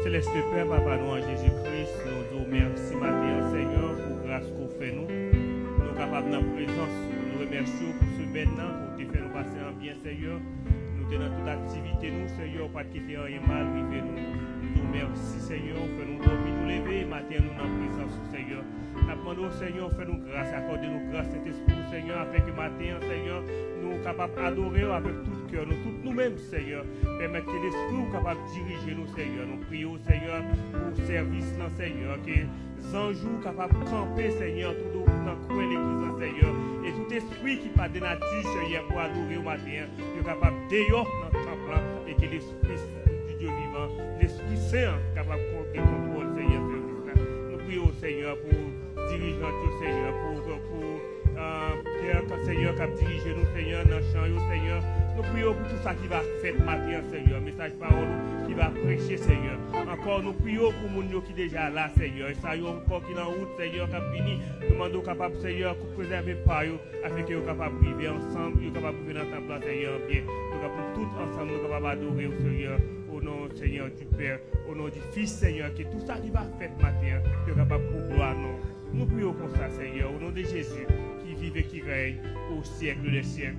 Céleste Père, Papa, nous en Jésus-Christ, nous disons merci matin, Seigneur, pour grâce qu'on fait nous. Nous sommes capables de la présence. Nous remercions pour ce maintenant, pour te faire nous passer en bien, Seigneur. Nous tenons toute activité, nous, Seigneur, pas de quitter rien mal, arriver nous. Nous disons merci, Seigneur, fais-nous dormir, nous lever, matin, nous en présence, Seieur. Nous demandons, Seigneur, fais-nous grâce, accorde-nous grâce, Saint-Esprit, Seigneur, afin que matin, Seigneur, nous sommes capables d'adorer avec tout cœur, nous tous nous-mêmes, Seigneur. Permettre que l'Esprit soit capable de diriger nous, Seigneur. Nous prions, Seigneur, pour le service, Seigneur, que les anges soient capables de camper, Seigneur, tout dans le coin de l'église, Seigneur. Et tout esprit qui pas de nature, Seigneur, pour adorer au matin, est capable de dehors dans le temple, et que l'Esprit du Dieu vivant, l'Esprit Saint, est capable de contrôler, Seigneur. Nous prions, Seigneur, pour diriger notre Seigneur, Pierre, Seigneur, qui a dirigé nous, Seigneur, dans le champ, Seigneur. Nous prions pour tout ça qui va faire matin, Seigneur. Message parole qui va prêcher, Seigneur. Encore, nous prions pour les gens qui sont déjà là, Seigneur. Et ça y est encore qui est en route, Seigneur, qui a fini. Nous demandons capable, Seigneur, de préserver par eux, afin qu'ils soient capables de vivre ensemble, qu'ils soient capables de vivre dans ta place, Seigneur, bien. Nous capables tous ensemble, nous capables d'adorer au Seigneur, au nom, Seigneur, du Père, au nom du Fils, Seigneur, que tout ça qui va faire matin, qu'ils soient capables pour gloire, non. Nous prions comme ça, Seigneur, au nom de Jésus, qui vit et qui règne au siècle des siècles.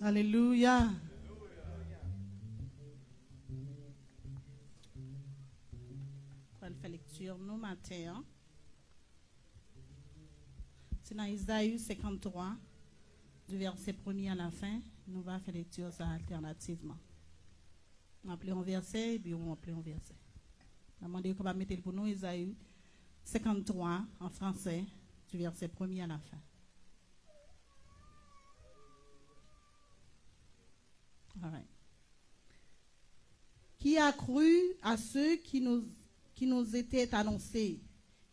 Alléluia. On va faire lecture nous matin. C'est dans Isaïe 53, du verset 1er à la fin. Nous allons faire lecture ça alternativement. On va appeler un verset et puis on va appeler un verset. On va demander qu'on va mettre pour nous Isaïe 53 en français, du verset 1er à la fin. Right. Qui a cru à ceux qui nous étaient annoncés,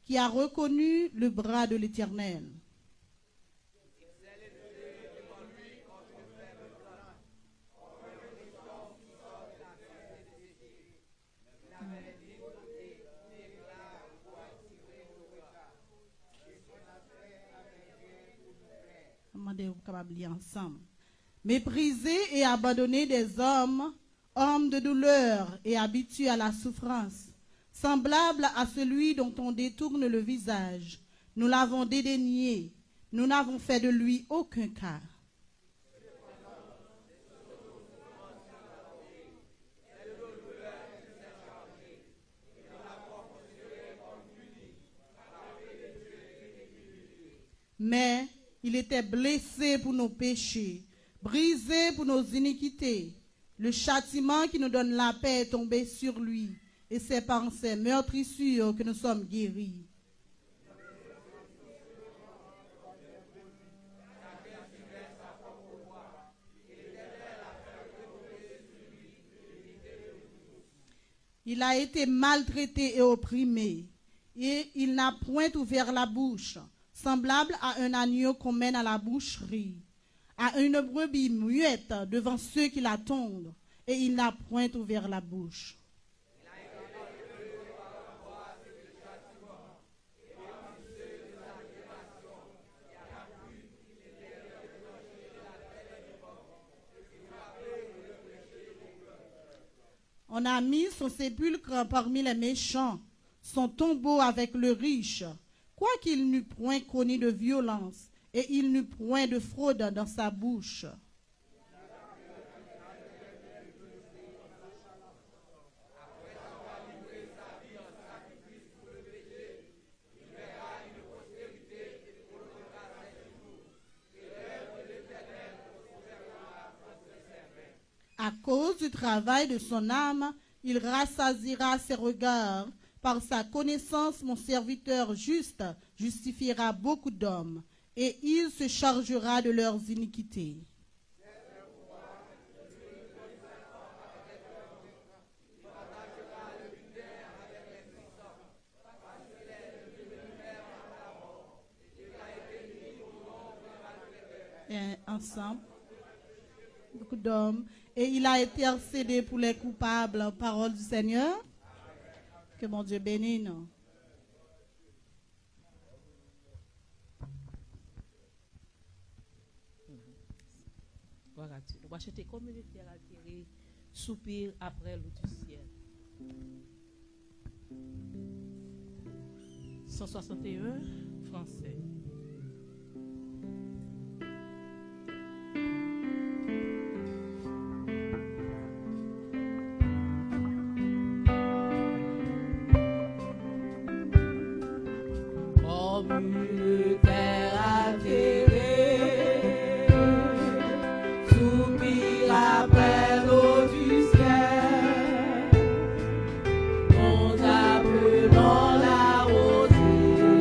qui a reconnu le bras de l'Éternel. Demandez-vous capable de lire ensemble. Méprisé et abandonné des hommes, homme de douleur et habitué à la souffrance, semblable à celui dont on détourne le visage, nous l'avons dédaigné, nous n'avons fait de lui aucun cas. Mais il était blessé pour nos péchés, Brisé pour nos iniquités, le châtiment qui nous donne la paix est tombé sur lui, et c'est par ses meurtrissures que nous sommes guéris. Il a été maltraité et opprimé, et il n'a point ouvert la bouche, semblable à un agneau qu'on mène à la boucherie, à une brebis muette devant ceux qui l'attendent, et il n'a point ouvert la bouche. On a mis son sépulcre parmi les méchants, son tombeau avec le riche, quoiqu'il n'eût point connu de violence, et il n'eut point de fraude dans sa bouche. À cause du travail de son âme, il rassasiera ses regards. Par sa connaissance, mon serviteur juste justifiera beaucoup d'hommes, et il se chargera de leurs iniquités. Et ensemble, beaucoup d'hommes. Et il a intercédé pour les coupables, parole du Seigneur. Que mon Dieu bénisse nous. Voilà, on va acheter communautaire altéré, soupir après l'eau du ciel. 161, français. Communautaire altéré, soupir après l'eau du ciel, nous appelons la rosée,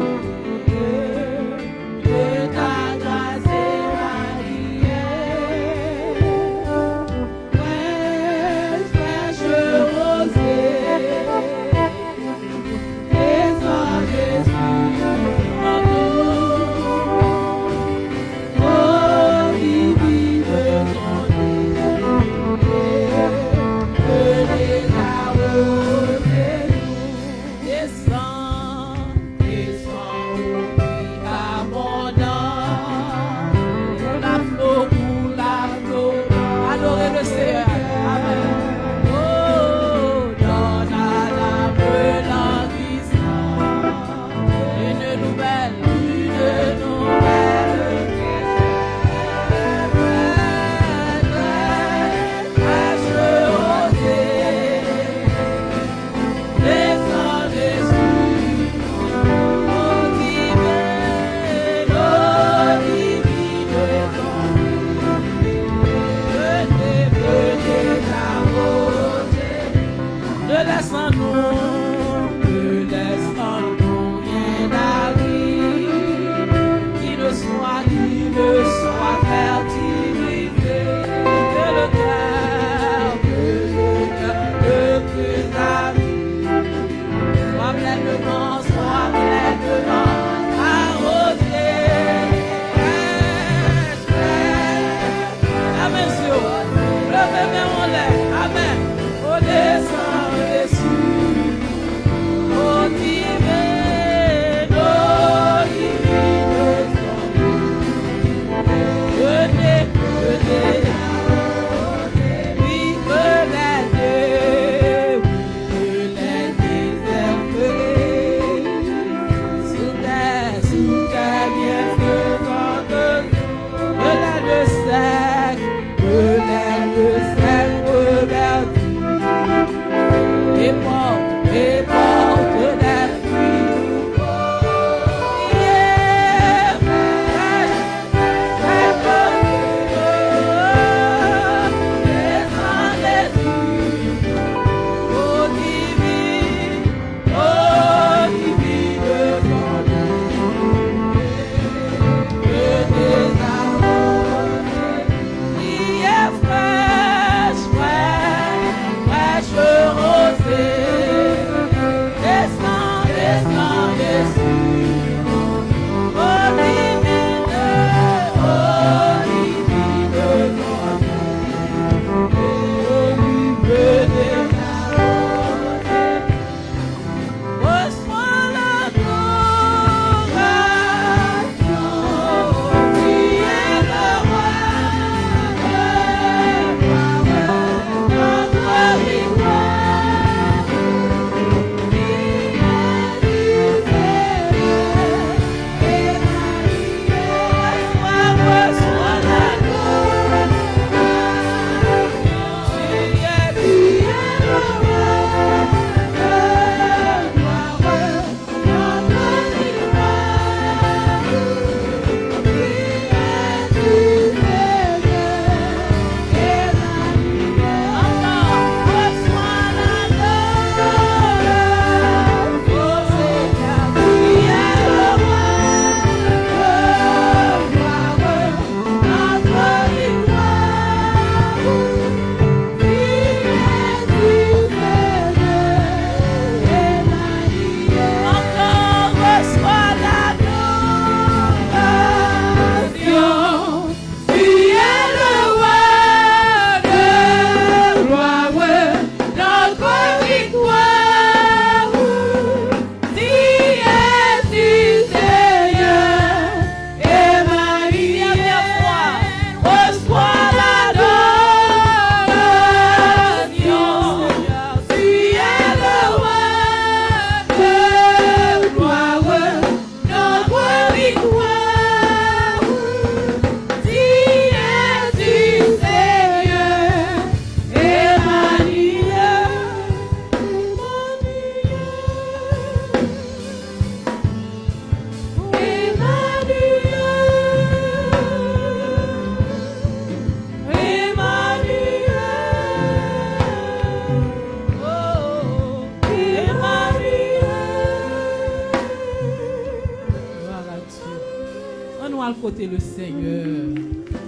côté le Seigneur.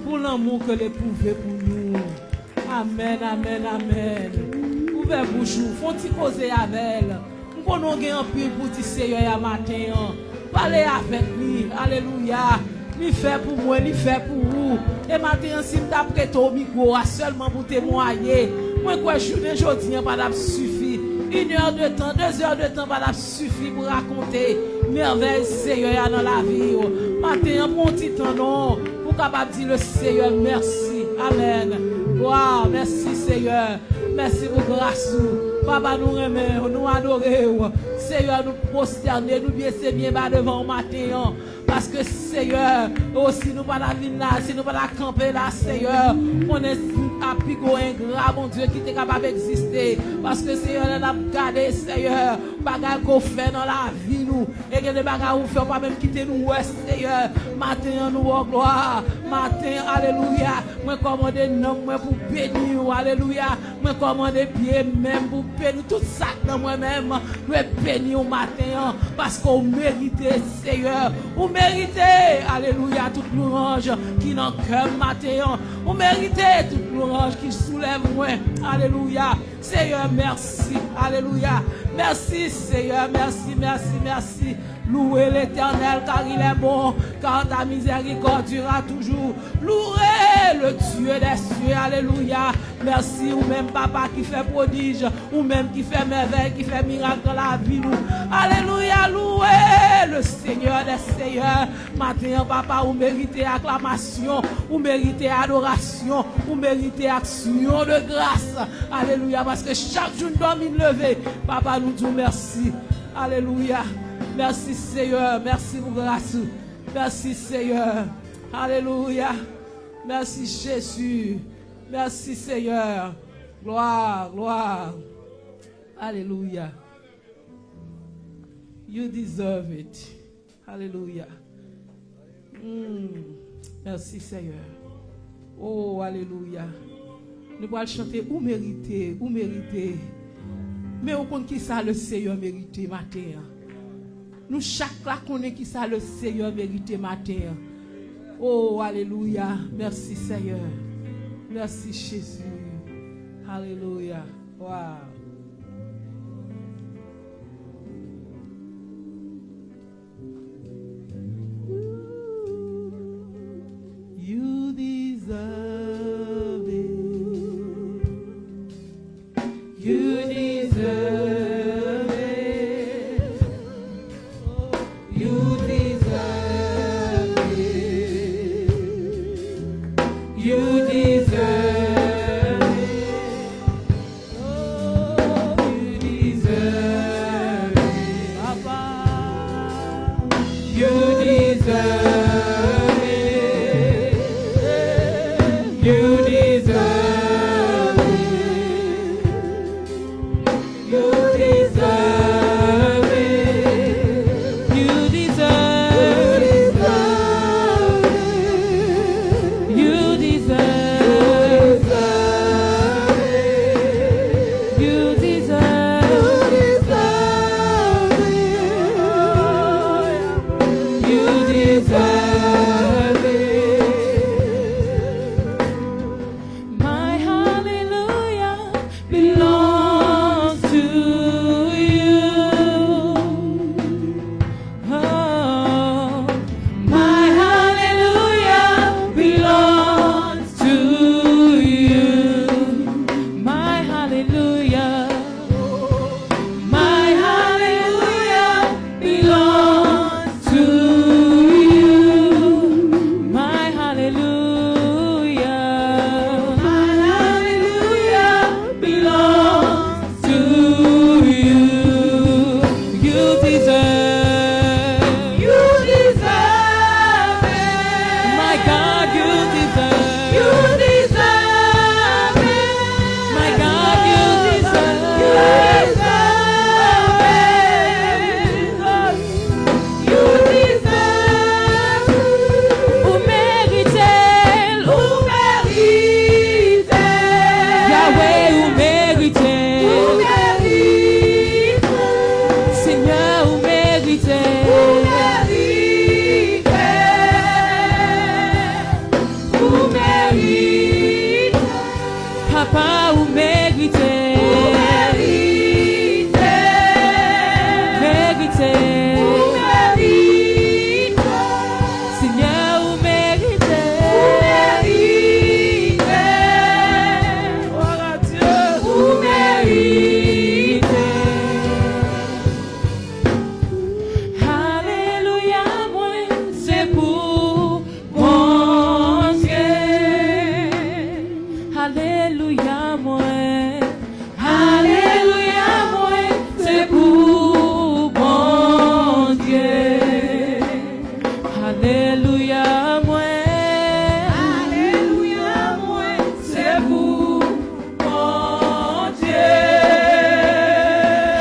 Pour l'amour que l'épouvait pour nous. Amen, amen, amen. Ouvert bouche, font ti causer avec elle. Nous connaissons un pile pour ti Seigneur à matin. Parlez avec lui. Alléluia. Lui fait pour moi, lui fait pour vous. Et maintenant, si je prête au micro, seulement pour témoigner. Moi, quoi, journée aujourd'hui, pas suffit. 1 heure de temps, 2 heures de temps, pas suffit pour raconter merveille Seigneur dans la vie. Maintenant, mon petit temps, non, pour capable dire le Seigneur, merci. Amen. Wow, merci Seigneur. Merci pour grâce. Papa, nous remercions, nous adorons. Seigneur, nous prosterner, nous bien c'est bien bas devant le matin. Parce que Seigneur, aussi nous pas la vie là, si nous pas la camper là, Seigneur, on est à pico ingrat, mon Dieu, qui est capable d'exister. Parce que Seigneur, on a gardé, Seigneur, bagarre qu'on fait dans la vie, nous. Et que des bagarres qu'on fait, pas même quitter nous, Seigneur. Matin, nous, en gloire. Matin, alléluia. Moi, commander nom, moi, pour bénir, alléluia. Moi, commander pied, même pour bénir tout ça dans moi-même. Moi, bénir au matin, parce qu'on mérite, Seigneur. Vous méritez, alléluia, toute louange qui n'en cœur matin. Vous méritez toute louange qui soulève moi. Alléluia. Seigneur, merci. Alléluia. Merci, Seigneur. Merci, merci, merci. Louez l'Éternel car il est bon, car ta miséricorde durera toujours. Louez le Dieu des cieux. Alléluia. Merci, ou même papa qui fait prodige, ou même qui fait merveille, qui fait miracle dans la vie. Nous. Alléluia. Louez le Seigneur des Seigneur, matin, papa, vous méritez acclamation, vous méritez adoration, vous méritez action de grâce. Alléluia, parce que chaque jour nous dormons lever. Papa, nous disons merci. Alléluia. Merci Seigneur, merci pour grâce. Merci Seigneur. Alléluia. Merci Jésus. Merci Seigneur. Gloire, gloire. Alléluia. You deserve it. Alléluia. Merci Seigneur. Oh, alléluia. Nous allons chanter ou mériter, ou mériter. Mais on compte qui ça le Seigneur mérite matin. Nous chaque là connaît qui ça le Seigneur mérite matin. Oh, alléluia. Merci Seigneur. Merci Jésus. Alléluia. Wow. You deserve it. You deserve it. You deserve it. You deserve it. Oh, you deserve it. Papa, you deserve it. You deserve it. You deserve it. You deserve it. You deserve it. You deserve it. You deserve it. My Papa, vous méritez. Seigneur, vous méritez. Gloire à Dieu, vous méritez. Alléluia, moi, c'est pour mon Dieu. Alléluia, moi. Alléluia, moi, c'est pour mon Dieu. Alléluia, moi. Alléluia, moi, c'est pour mon Dieu.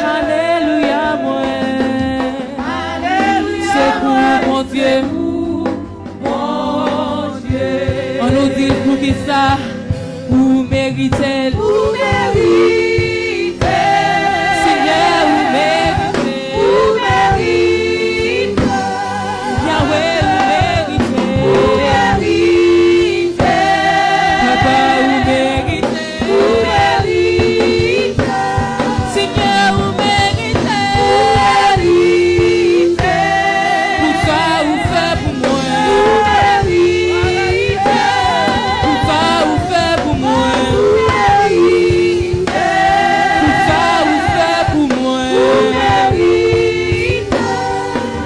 Alléluia, moi. Alléluia, c'est pour mon Dieu. Mon Dieu. On nous dit pour qui ça? Vous méritez. Vous méritez. Seigneur, vous méritez. Vous méritez. Yahweh, vous méritez. Vous méritez. Papa, vous méritez. Vous méritez. Seigneur, vous méritez. Vous méritez. Pour ça, vous faites pour moi. Vous méritez. Pour ça, vous faites pour moi.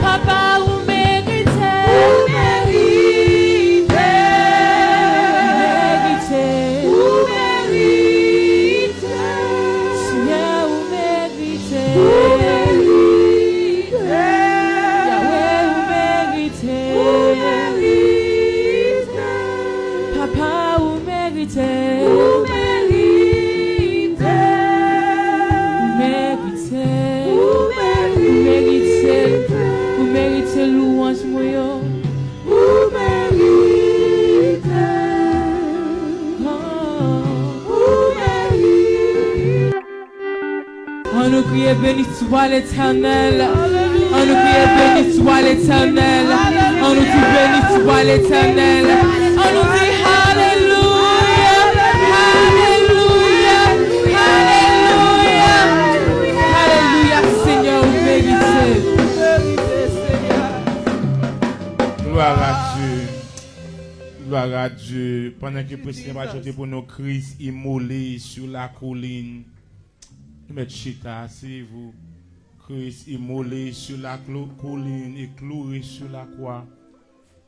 Papa, vous méritez. Vous méritez. Vous méritez. Seigneur, vous méritez. Vous méritez. Yahweh, vous méritez. Vous méritez. Papa, vous méritez. Vous méritez. Vous méritez. Vous méritez louange, moi. Vous méritez. Vous méritez. On nous crie béni soit l'Éternel. On nous crie béni soit l'Éternel. On nous dit béni soit l'Éternel. On nous dit Alléluia. Alléluia. Alléluia. Alléluia. Seigneur, vous méritez. Gloire à Dieu. Gloire à Dieu. Pendant que le président va chanter pour nos Christ immolé sur la colline. Mettez chita, asseyez-vous. Christ immolé sur la colline et cloué sur la croix.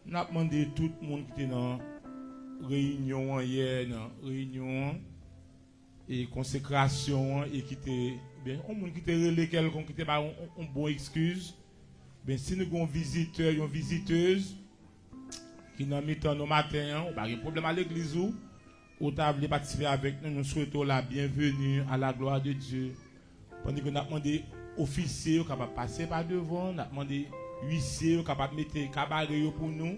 Nous avons demandé tout le monde qui était dans la réunion hier, dans la réunion et consécration et qui était bien, on monde qui était relé quelqu'un qui était pas une bonne excuse. Ben si nous avons un visiteur, une visiteuse qui n'a mis temps au matin, on pas de problème à l'église ou table participer avec nous, nous souhaitons la bienvenue à la gloire de Dieu. Pendant que nous avons demandé officiers capables de passer par devant, nous avons demandé huissiers capables de mettre cabaret pour nous.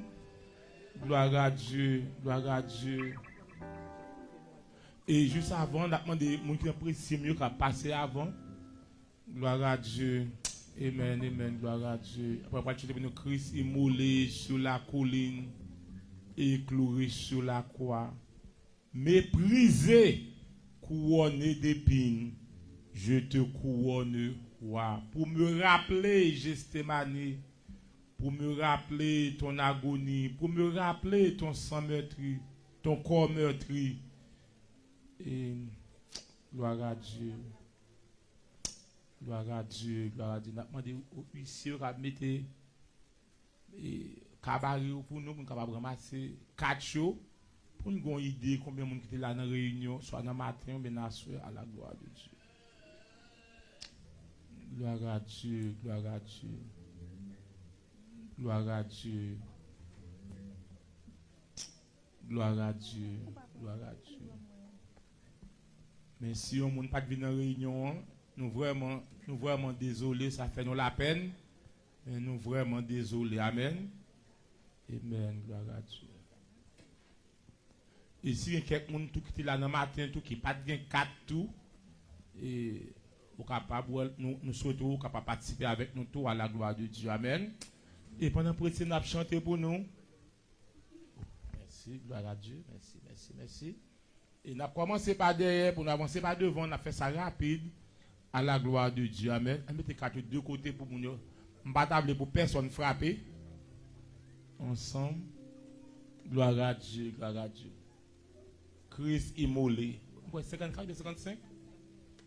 Gloire à Dieu, gloire à Dieu. Et juste avant, nous avons demandé gens qui apprécient mieux qu'à passer avant. Gloire à Dieu. Amen, amen, gloire à Dieu. Après, nous Christ immolé sur la colline et cloué sur la croix. Méprisé, couronné d'épines, je te couronne, roi. Pour me rappeler, Gethsémani, pour me rappeler ton agonie, pour me rappeler ton sang meurtri, ton corps meurtri. Et gloire à Dieu. Gloire à Dieu, gloire à Dieu. Nous avons demandé aux huissiers de mettre cabaret pour nous, pour nous ramasser 4 jours, pour nous avoir une idée combien de monde qui était là dans la réunion, soit dans le matin ou bien dans la soirée, à la gloire de Dieu. Gloire à Dieu, gloire à Dieu. Gloire à Dieu. Gloire à Dieu, gloire à Dieu. Mais si on ne peut pas venir dans la réunion, nous vraiment désolés, ça fait nous la peine. Et nous vraiment désolés. Amen. Amen. Gloire à Dieu. Et si il y a quelqu'un qui est là dans le matin, qui n'a pas de 4 tout, et nous souhaitons capable participer avec nous tous à la gloire de Dieu. Amen. Et pendant que nous avons chanté pour nous. Merci, gloire à Dieu. Merci, merci, merci. Et on a commencé par derrière, pour nous avancer par devant, on a fait ça rapide, à la gloire de Dieu. Amen. On mettait quatre de deux côtés pour nous. On ne pas table pour personne frapper. Ensemble. Gloire à Dieu, gloire à Dieu. Christ immolé. 54 de 55?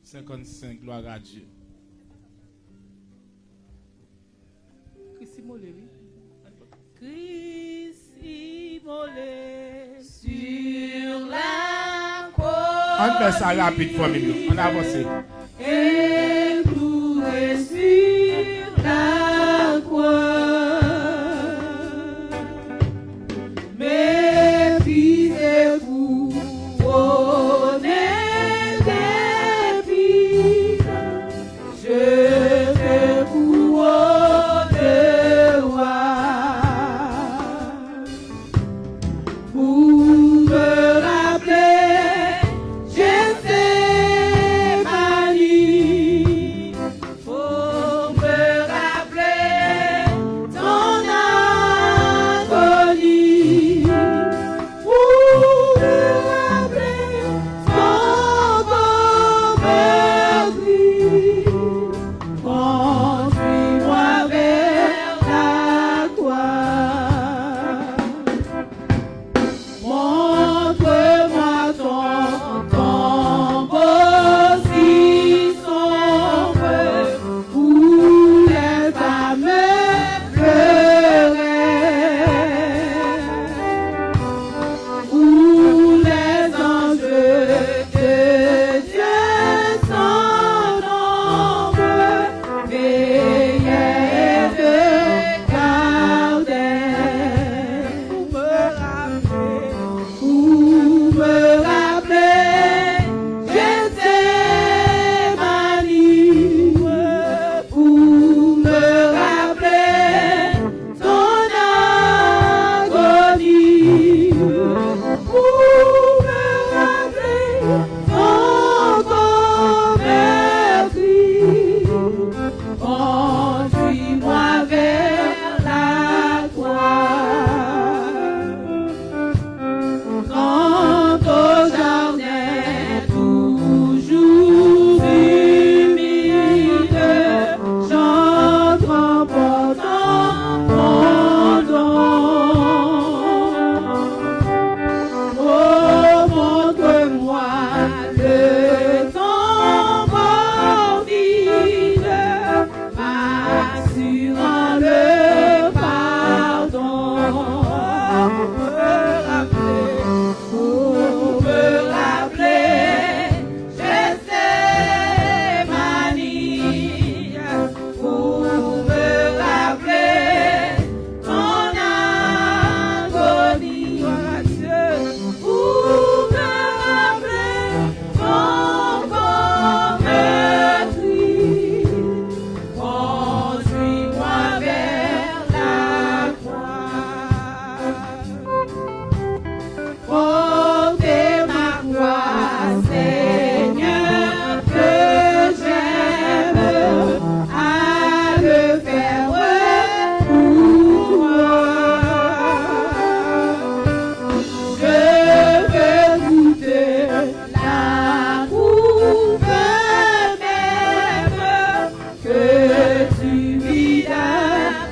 55, gloire à Dieu. Christ immolé, oui. Christ immolé sur la croix. On fait ça rapide, famille. On avance. Et cloué sur la croix. Mes fils et vous, honnêtes épis, je vais vous recevoir. Vous me rappelez, Gethsémani, faut me rappeler ton agonie. Vous me rappelez ton meurtrier. Conduis-moi vers la croix. Montre-moi ton tombeau si sombre où les âmes pleuraient, où les anges de Dieu sans nombre veillaient et te gardaient. Vous me rappelez, Gethsémani, vous me rappelez ton agonie, vous me rappelez ton meurtrier. Conduis-moi vers la croix. Quand au jardin toujours humide, j'entre en portant mon don. Oh, montre-moi le tombeau vide, m'assurant le pardon. Vous me rappelez, Gethsémani, vous me rappelez ton agonie. Vous me rappelez ton meurtrier. Conduis-moi vers la croix. Portez ma croix, Seigneur, que j'aime à le faire pour moi. Je veux goûter la coupe même que tu vis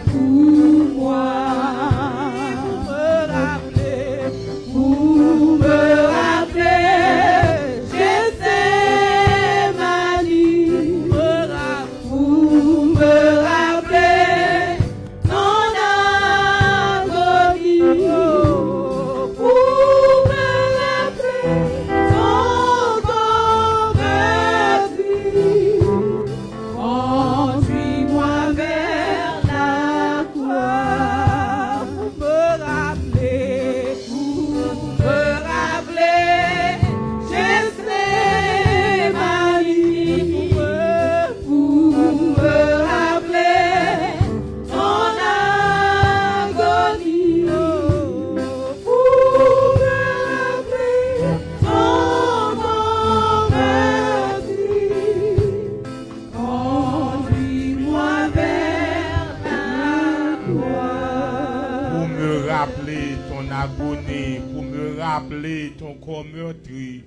pour moi. Vous me rappelez, Gethsémani, vous me rappelez ton agonie, vous me rappelez ton meurtrier. Conduis-moi vers la croix. Vous me rappelez, Gethsémani, vous me rappelez ton agonie, vous me rappelez ton meurtrier. Conduis-moi vers la croix. Pour me rappeler ton agonie, pour me rappeler ton corps meurtri,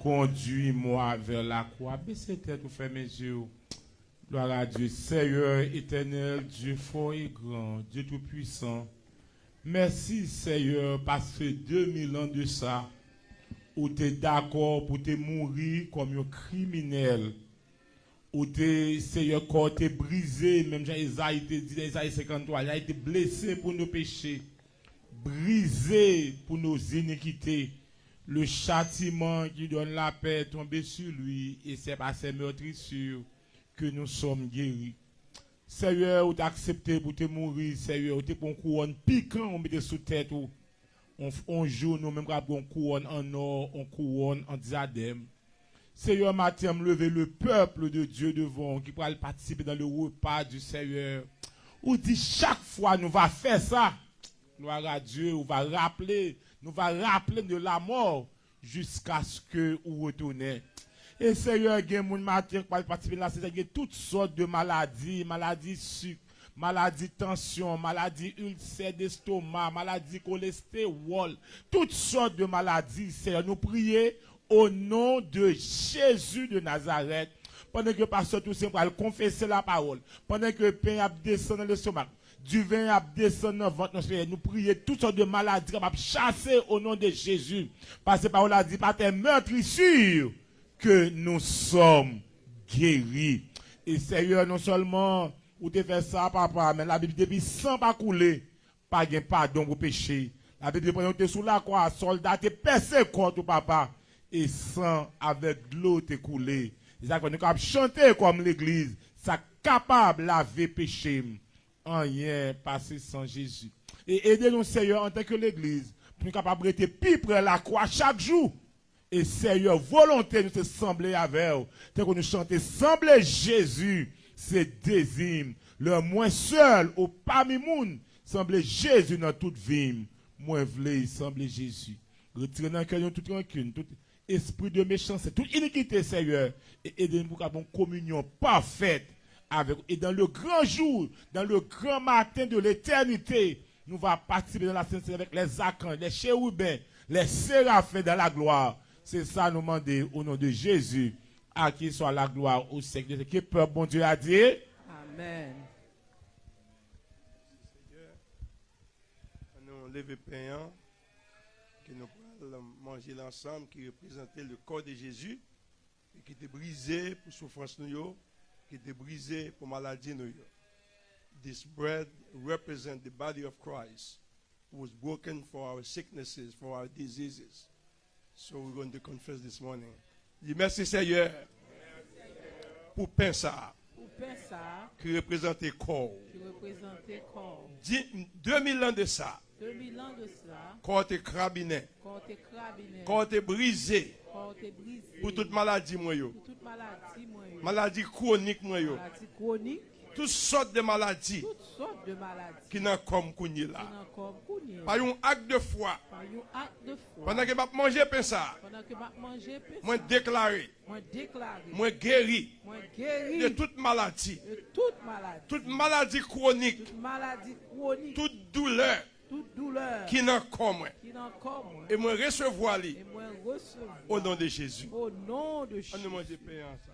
Conduis-moi vers la croix. Baissez tête ou fermez les yeux. Gloire à Dieu. Seigneur éternel, Dieu fort et grand, Dieu tout-puissant. Merci Seigneur parce que 2000 ans de ça, où tu es d'accord pour te mourir comme un criminel. Où tu Seigneur, quand tu es brisé, même Jean-Isaïe te dit, Isaïe 53, il a été blessé pour nos péchés, brisé pour nos iniquités. Le châtiment qui donne la paix est tombé sur lui, et c'est par ses meurtrissures que nous sommes guéris. Seigneur, tu as accepté pour te mourir, Seigneur, tu as pour une couronne piquant, on met sous tête. On joue, nous même une couronne en or, une couronne en diadème. Seigneur, matin, lever le peuple de Dieu devant, qui pourra participer dans le repas du Seigneur. Ou dit chaque fois, nous va faire ça. Gloire à Dieu, nous va rappeler de la mort jusqu'à ce que vous retournez. Et Seigneur, il y a des gens qui participent à il y a toutes sortes de maladies, maladies sucre, maladies tension, maladies ulcère d'estomac, maladies cholestérol, toutes sortes de maladies. Seigneur, nous prions au nom de Jésus de Nazareth. Pendant que le pasteur tout simplement confesser la parole, pendant que le pain a descendu dans l'estomac, du vin a descendu dans le ventre, nous prions toutes sortes de maladies capables de chasser au nom de Jésus. Parce que la parole a dit, par tes meurtrissures, que nous sommes guéris. Et Seigneur, non seulement vous te fait ça, papa, mais la Bible dit, sans pas couler, pas de pardon pour péché. La Bible dit, tu es sous la croix, soldat, tu es percé contre papa, et sang avec de l'eau te coulé. C'est ça qu'on est capable de chanter comme l'église, ça capable de laver péché. Rien passé sans Jésus. Et aidez-nous, Seigneur, en tant que l'église, pour nous capables de plus près la croix chaque jour. Et Seigneur, volonté nous se sembler avec vous. Tant que nous chantons sembler Jésus, c'est désigne. Le moins seul au parmi monde, sembler Jésus dans toute vie. Moi, voulais sembler Jésus. Retirez dans le cœur toute rancune, tout esprit de méchanceté, toute iniquité, Seigneur. Et aidez-nous pour avoir une communion parfaite avec vous. Et dans le grand jour, dans le grand matin de l'éternité, nous allons participer dans la sainteté avec les archanges, les chérubins, les séraphins dans la gloire. C'est ça nous demander au nom de Jésus, à qui soit la gloire au siècle. Que peuple bon Dieu a dit. Amen. Nous levons pain, que nous pouvons manger l'ensemble, qui représentait le corps de Jésus, et qui était brisé pour souffrance nous, qui était brisé pour maladie nous. This bread represents the body of Christ, who was broken for our sicknesses, for our diseases. So we're going to confess this morning. Dis merci Seigneur pour pain ça qui représente le corps. 2000 ans de ça. 2000 ans de cela. Corps te crabiné. Corps te brisé. Pour toute maladie moi yo. Maladie chronique moi yo. Toutes sortes de maladies qui n'ont comme kouni là. Par un acte de foi. Pendant que je mange pain ça, moi déclaré, moi guéri de toute maladie, toute maladie chronique, toute douleur qui n'ont comme. Et moi recevoir au nom de Jésus. On nous mange pain ensemble.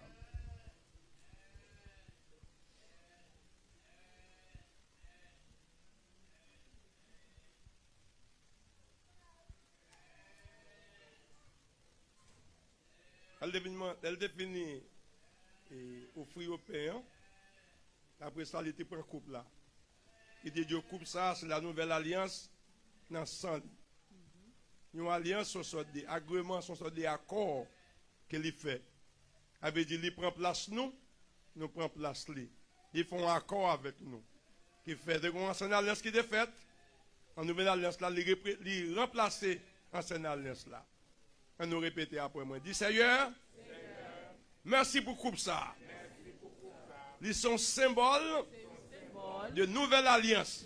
Elle définit offrir au payant. Après ça, il était pour un couple là. Il dit Dieu couple ça, c'est la nouvelle alliance dans le sang. Une alliance, ce sont des agréments, ce sont des accords qu'il fait. Avait dit, il prend place nous prenons place lui. Ils font un accord avec nous. Qui fait de l'ancienne alliance qui est faite, en nouvelle alliance là, il remplacer l'ancienne alliance là. On nous répéter après moi. Dis Seigneur, merci pour coupe ça. Ils sont symboles de nouvelle alliance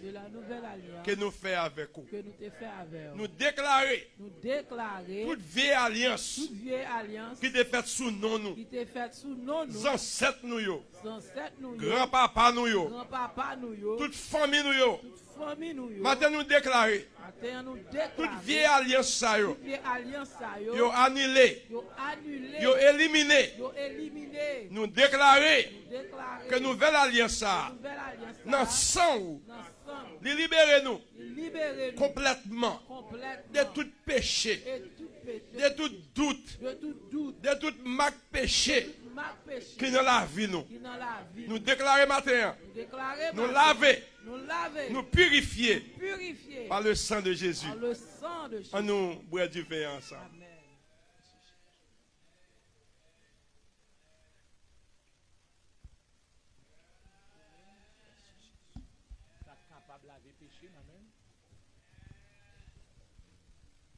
que nous faisons avec vous. Nous déclarer toute vieille alliance qui est faite sous nous. Ancêtres nous, grand-papa nous, toute famille nous, famille nous yo. Maintenant nous déclarer Matin nous toute déclarer vieille alliance ça yo, toute vieille alliance ça yo. yo annulé, Yo annulé. yo éliminé. Yo éliminé. Nous déclarer Déclarer que nouvelle alliance ça nouvelle alliance dans sang ou dans sang. libérer nous Libérez-nous complètement complètement de tout péché, et tout péché, de tout doute, de tout doute, de tout marque péché mal péché qui dans la vie nous. qui dans la vie. Nous déclarer matin, Nous déclarer nous maintenant, laver, nous laver, nous purifier purifier par le sang de Jésus. par le sang de Jésus. En nous boire du vin ensemble. Amen.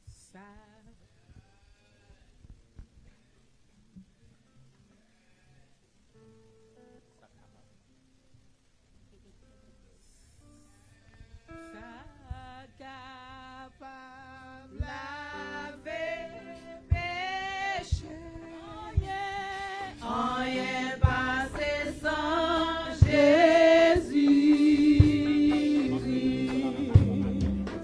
Ça. Capable laver péché, rien passé sans Jésus.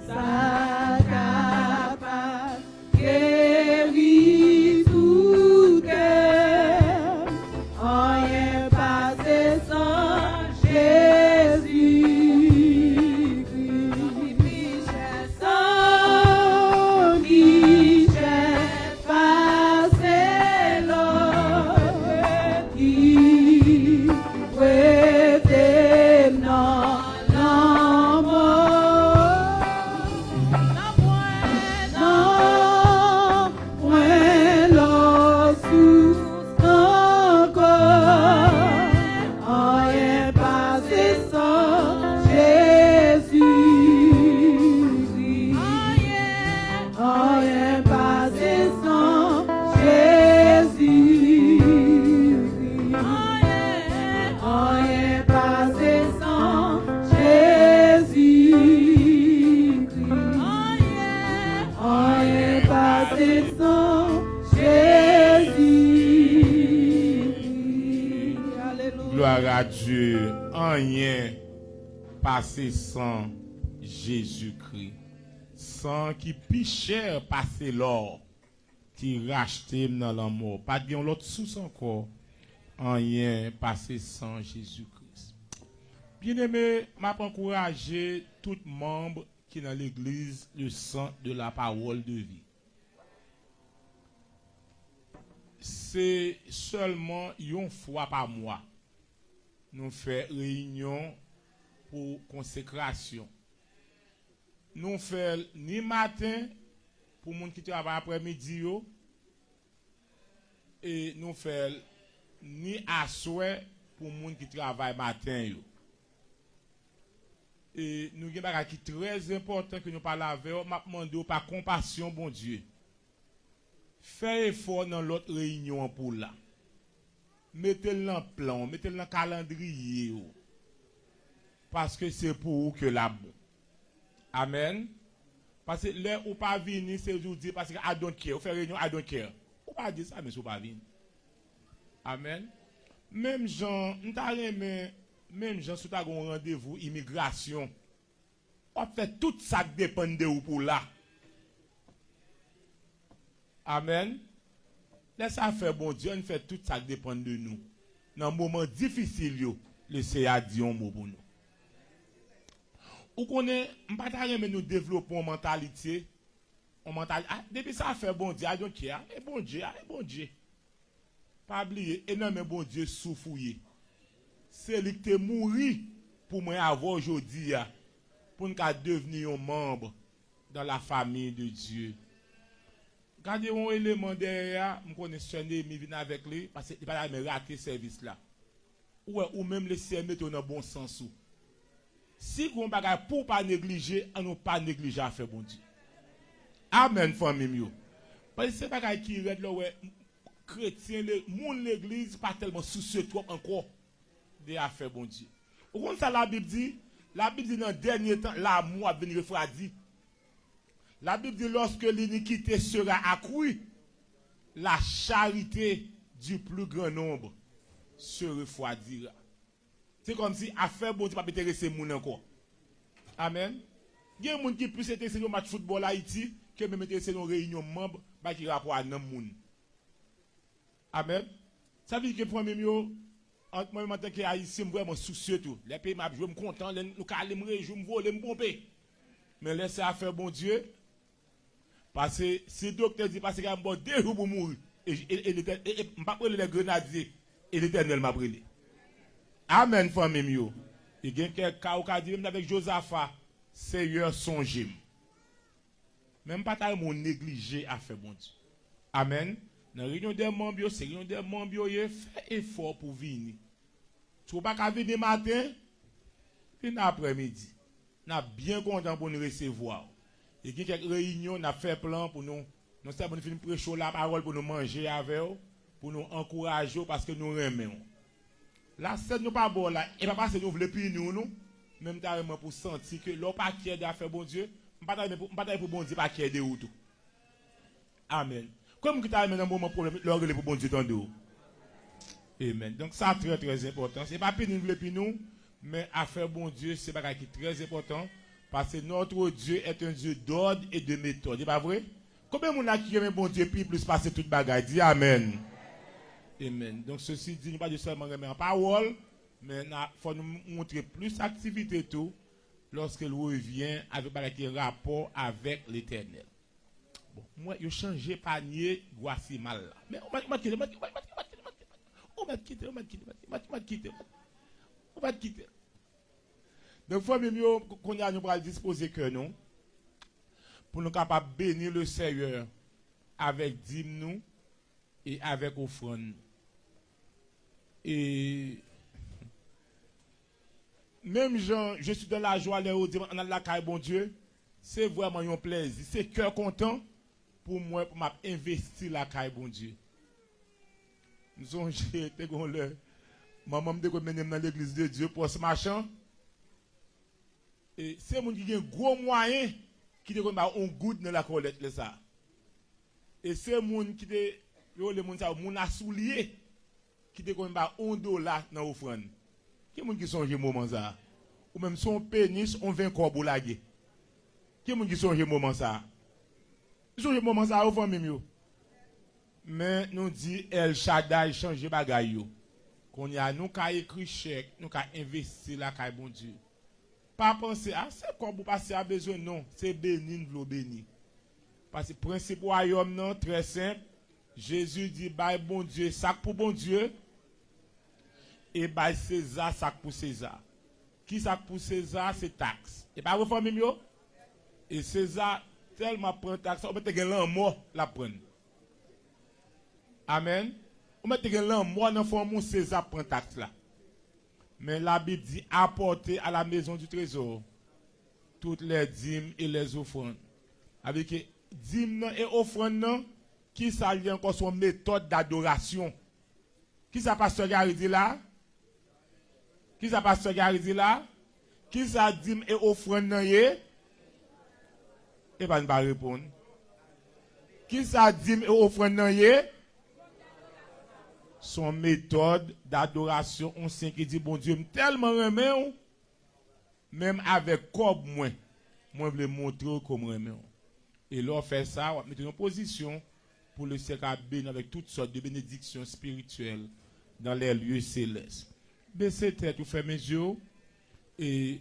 Ça capable guérir tout cœur, rien passé sans Jésus. Gloire à Dieu, rien passé sans Jésus-Christ. Sans qui plus cher passé l'or, qui racheté dans l'amour. Pas de l'autre sous encore, rien passé sans Jésus-Christ. Bien-aimé, m'a encouragé tout membre qui est dans l'église le centre de la parole de vie. C'est seulement une fois par mois. Nous faisons réunion pour consécration. Nous faisons ni matin pour les gens qui travaillent après-midi et nous faisons ni à souhait pour les gens qui travaillent matin. Et nous avons un qui très important que nous parlons avec eux, m'a demandé par compassion, bon Dieu. Faites effort dans l'autre réunion pour là. Mettez-le dans le plan, mettez-le dans le calendrier. Parce que c'est pour vous que la bon. Amen. Parce que là où pas venir, c'est aujourd'hui parce que I don't care. Vous faites réunion, I don't care. Ou pas dire ça, mais vous pas venir. Amen. Même Jean, même Jean, si vous avez un rendez-vous immigration, on fait tout ça qui dépend de vous pour là. Amen. Laissez faire bon Dieu, on fait tout ça qui dépend de nous. Dans un moment difficile, laissez à dire un mot pour nous. Ou connaît, on pas mais nous développons une mentalité. Depuis ça fait bon Dieu, donc et bon Dieu. Pas oublier, et non mais bon Dieu souffouillé. C'est lui qui est mort pour moi avoir aujourd'hui pour nous devenir un membre dans la famille de Dieu. Regardez un élément derrière, je connais Sunday, je viens avec lui parce qu'il va me rater ce service là. Ou même les CME dans le bon sens. Si on ne pour pas négliger, on ne pas négliger à faire bon Dieu. Amen, famille. Parce que c'est pas qui est là, chrétien, l'église, pas tellement soucieux trop encore de faire bon Dieu. Au contraire, ça la Bible dit dans le dernier temps, l'amour a venu refroidi. La Bible dit lorsque l'iniquité sera accrue, la charité du plus grand nombre se refroidira. C'est comme si à faire bon Dieu pas intéresser moun encore. Amen. Il y a des gens qui plus intéressés au match football Haïti que même intéressés dans réunion membres qui rapport à nan moun. Amen. Ça veut dire que premier mieux en tant que haïtien vraiment soucieux tout. Les pays m'a joué me content, nous caler me réjouir me voler me pomper. Mais laissez affaire bon Dieu. Parce que si le docteur dit parce qu'il y a bon 2 jours pour mourir et pas prendre les grenadiers et l'Éternel m'a brûlé. Amen famille mieux. Il y a quelques cas où dit même avec Josaphat, Seigneur songez. Même pas ta mon négligé à faire bon Dieu. Amen. Dans la réunion des membres, c'est réunion des membres, fait effort pour venir. Tu ne peux pas venir matin, puis l'après-midi. Nous sommes bien contents pour nous recevoir. Il y a quelques réunions, nous avons fait plan pour nous. Nous sommes venus prêcher la parole pour nous manger avec eux, pour nous encourager parce que nous aimons. Là, c'est nous pas bon là. Et pas parce que nous voulons plus nous, même carrément pour sentir que l'on pas qui aide à faire bon Dieu, pas pour bon Dieu, pas qui aide ou tout. Amen. Comme que tu as un moment problème, l'orgueil pour bon Dieu dans nous. Amen. Donc ça très très important. C'est pas plus nous voulons plus nous, mais à faire bon Dieu, c'est pas qui très important parce que notre Dieu est un Dieu d'ordre et de méthode. C'est pas vrai? Combien de gens qui aiment bon Dieu puis plus passer toute bagaille? Dis amen. Amen. Donc ceci dit, nous pas seulement remettre en parole, mais il faut nous montrer plus d'activité tout lorsqu'il revient avec un rapport avec l'Éternel. Bon, moi, je change panier, voici mal là. Mais on va quitter. Donc, il faut mieux qu'on a nous disposer que nous, pour nous capables de bénir le Seigneur avec dîme nous et avec offrande. Et même Jean, je suis dans la joie, on a la caille, bon Dieu, c'est vraiment un plaisir, c'est cœur content pour moi, pour m'investir la caille, bon Dieu. Nous avons été maman me mener dans l'église de Dieu pour ce machin. Et c'est mon qui a un gros moyen qui te un goût dans la collecte ça. Et c'est mon qui te le monde ça mon a soulier qui te $1 dans offrande. Qui moun qui songe moment ça? Ou même son pénis on 20 corps pour laguer. Qui moun qui songe moment ça? Songe moment ça au famille yo. Mais nous dit El Shaddai changer bagay yo. Qu'on y a nous ka écrit chèque, nous ka investir la kay bon Dieu. Pas penser c'est quoi pour passer à besoin non, c'est béni v'lo béni. Parce que principe royaume non très simple. Jésus dit bye bon Dieu, sac pour bon Dieu. Et bye César, sac pour César. Qui sac pour César, c'est taxe. Et pas vos familles yo? Et César tellement prend taxe, on met l'an mort la prendre. Amen. On met l'an mort dans forme César prend taxe là. Mais la Bible dit apporter à la maison du trésor toutes les dîmes et les offrandes. Avec dîmes et offrandes qui s'allie encore son méthode d'adoration. Qui ça pasteur Gary dit là? Qui ça pasteur Gary dit là? Qui ça dîme et offrande nan yé? Et pas ne pas répondre. Qui ça dîme et offrande nan yé? Son méthode d'adoration, on sait qui dit bon Dieu tellement remet même avec corps moi je veux montrer comment remet. Et là on fait ça, on met en position pour le Seigneur bénir avec toutes sortes de bénédictions spirituelles dans les lieux célestes. Baissez tête ou fermez les yeux et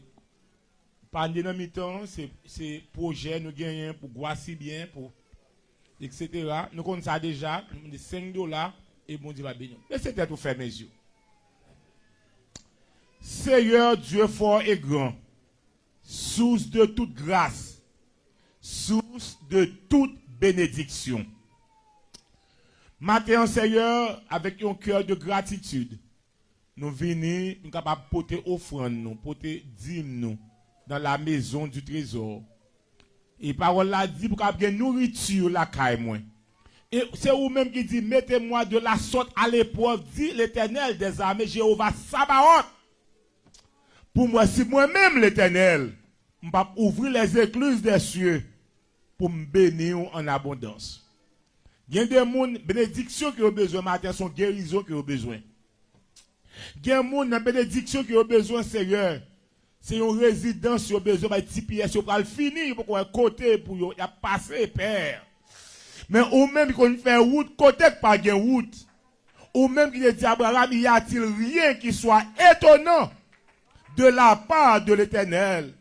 pendant dans mi-temps, c'est projet nous gagnons pour Guassi bien pour etc. Nous connaissons ça déjà, $5 et bon Dieu va bénir. Laissez tête ou fermez les yeux. Seigneur Dieu fort et grand, source de toute grâce, source de toute bénédiction. Matin, Seigneur, avec un cœur de gratitude, nous venons, nous sommes capables de porter offrande, nous, porter dîme, nous, dans la maison du trésor. Et parole là dit pour qu'il y ait nourriture la caille moi. Et c'est vous-même qui dit, mettez-moi de la sorte à l'épreuve, dit l'Éternel des armées, Jéhovah Sabaoth. Pour moi, si moi-même l'Éternel, je vais ouvrir les écluses des cieux pour me bénir en abondance. Il y a des gens, bénédictions qui ont besoin matin, sont guérisons qui ont besoin. Il y a des gens, bénédictions qui ont besoin, Seigneur, C'est une résidence qui a besoin de petit pièces pour le finir, pour qu'on côté pour y a passé père. Mais ou même qu'on fait route côté pas de route. Ou même qui dit Abraham, y a-t-il rien qui soit étonnant de la part de l'Éternel?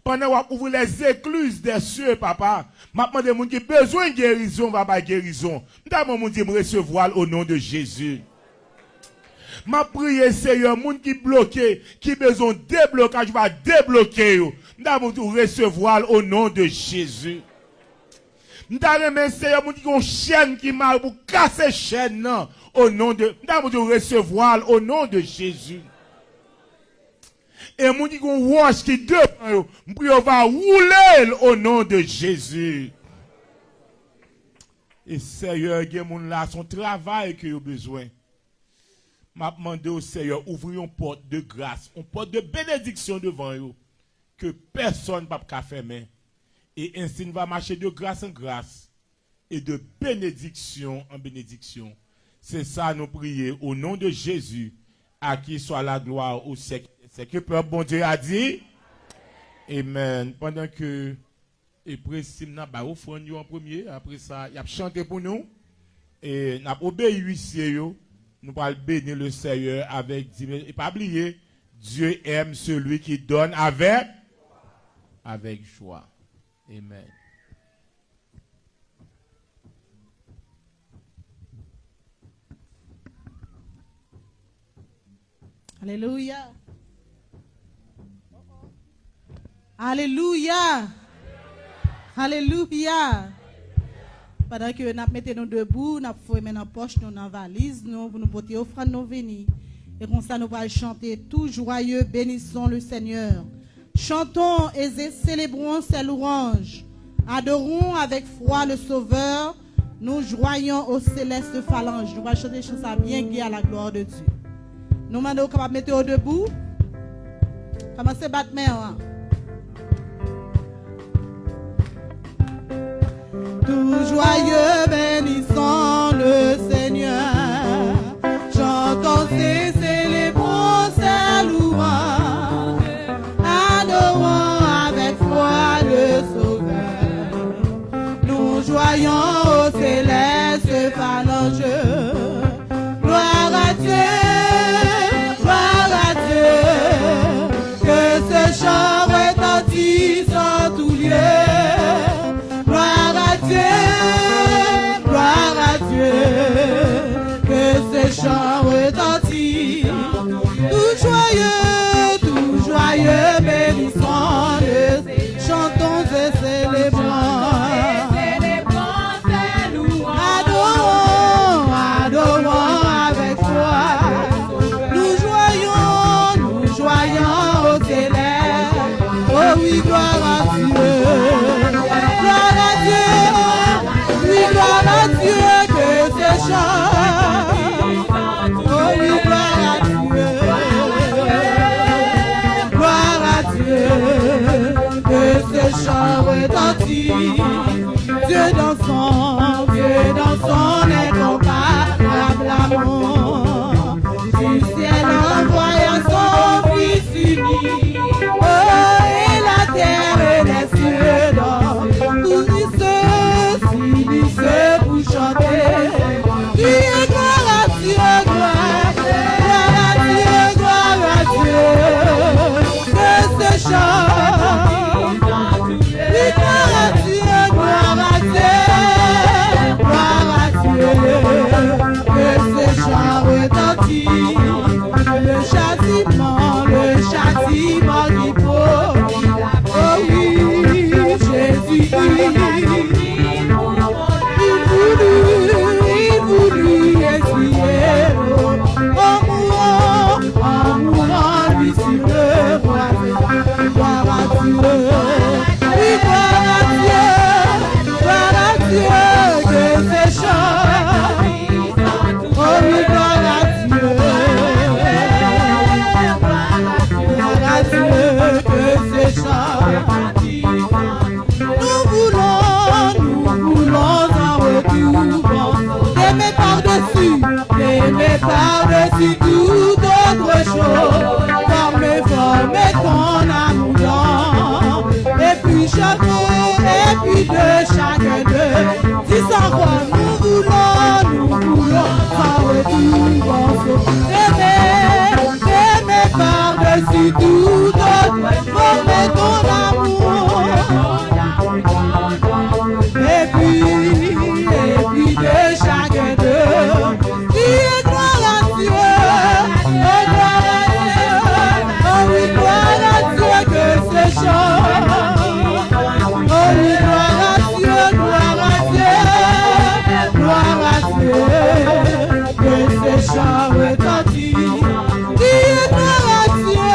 Pendant qu'on ouvre les écluses des cieux, papa, maintenant des gens qui ont besoin de guérison, va pas guérison. Nous mon Dieu me recevoir au nom de Jésus. Ma prière, Seigneur, moun qui bloqué, qui besoin de déblocage, va débloquer. Nous avons recevoir au nom de Jésus. Nous avons, Seigneur, moun qui ont chaîne qui m'a pour casser chaîne, non, au nom de, nous avons recevoir au nom de Jésus. Et moun qui ont roche qui devant, nous va rouler au nom de Jésus. Et Seigneur, il y a moun là, son travail que vous avez besoin. M'a demandé au Seigneur, ouvrez une porte de grâce, une porte de bénédiction devant vous, que personne ne peut fermer. Et ainsi, nous va marcher de grâce en grâce et de bénédiction en bénédiction. C'est ça, nous prions au nom de Jésus, à qui soit la gloire au siècle. C'est que le bon Dieu a dit. Amen. Pendant que, et précis, nous avons offert en premier, après ça, il a chanté pour nous, et nous avons obéi ici. Nous allons bénir le Seigneur avec 10 000. Et pas oublier, Dieu aime celui qui donne avec joie. Amen. Alléluia. Alléluia. Alléluia. Pendant que nous mettons nous debout, nous faisons maintenant poche, nous dans valise, nous pour nous porter offrande nous venir. Et comme ça, nous allons chanter tout joyeux, bénissons le Seigneur. Chantons et célébrons ses louanges. Adorons avec foi le Sauveur. Nous joignons au céleste phalange. Nous allons chanter des chansons bien guiées à la gloire de Dieu. Nous demandons qu'on va mettre debout. Commencez à battre main. Tout joyeux, bénissons le Seigneur. Chantons et célébrons ses louanges. Adorons avec foi le Sauveur. Nous joignons au céleste phalange. Gloire à Dieu, gloire à Dieu. Que ce chant retentisse en tout lieu. Gloire à Dieu, que ce chant retentit. Tout joyeux, bénissons-le, chantons et célébrons. Adorons avec foi. Nous joignons au céleste. Oh oui, gloire à Dieu. Gloire à Dieu, que ce chant, oh oui, gloire à Dieu, que ce chant retentit. Dieu dans son incomparable amour, du ciel envoya son Fils uni, oh, et la terre et les cieux d'or, pour chanter, crier gloire à Dieu, gloire à Dieu, gloire à Dieu, que ce chant, gloire à Dieu, gloire à Dieu, gloire à Dieu, que ce chant retentit, le châtiment qui faut, oh oui, Jésus. Il voulut essuyer en mourant lui sur le croisé. Gloire à Dieu, oui, gloire à Dieu, que c'est chant. Oh oui, gloire à Dieu, que c'est chant. Nous voulons en retour d'aimer par-dessus toute autre chose, former ton âme. puis de chacun d'eux. Si sans quoi nous voulons, sans retour en soi. Aimer par-dessus tout autre, former ton amour. Et puis de chacun d'eux, qui est gloire à Dieu, oh oui, gloire à Dieu que ce chant, oh oui, gloire à Dieu, que ce chant retentit, qui est gloire à Dieu,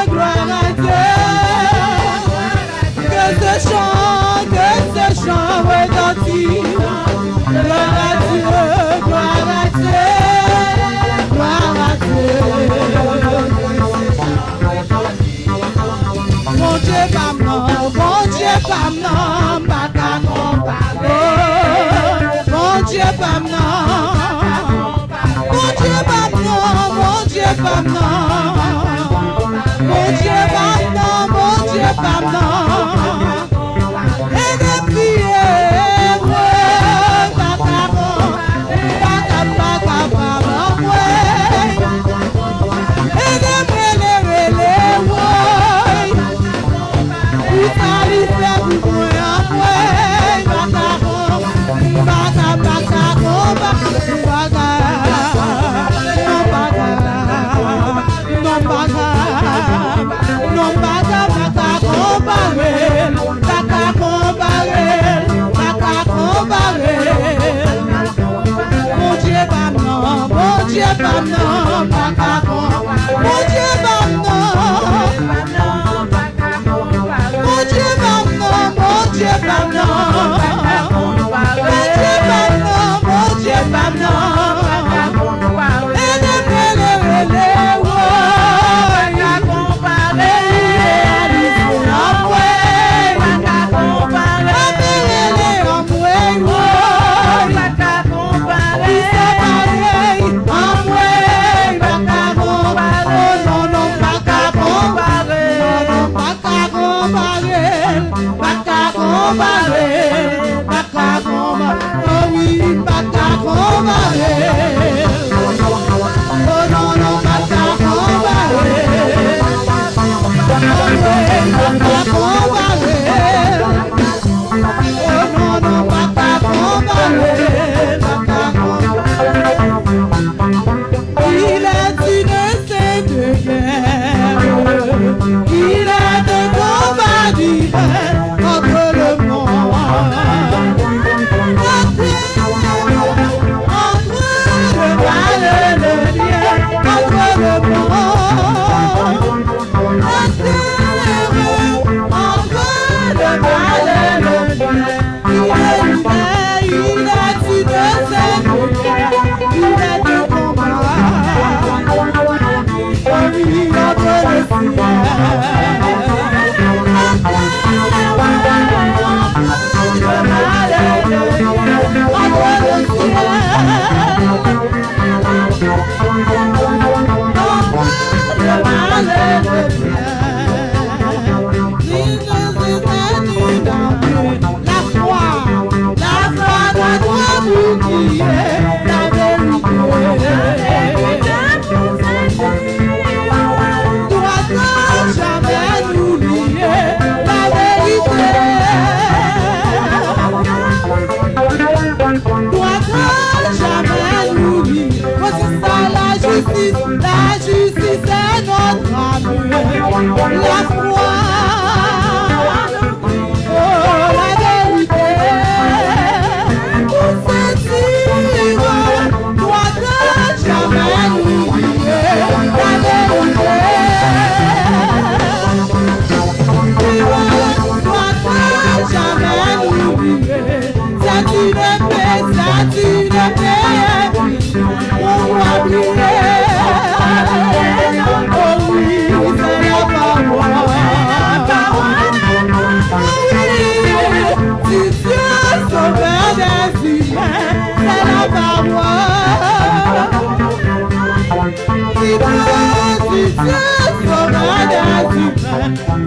que ce chant retentit. Gloire à Dieu, gloire à Dieu, gloire à Dieu. Mon Dieu, pas non, pas qu'à comparer. Mon Dieu, pas non, mon Dieu, pas non, mon Dieu, pas non, mon Dieu, pas non, mon Dieu, pas non. Et depuis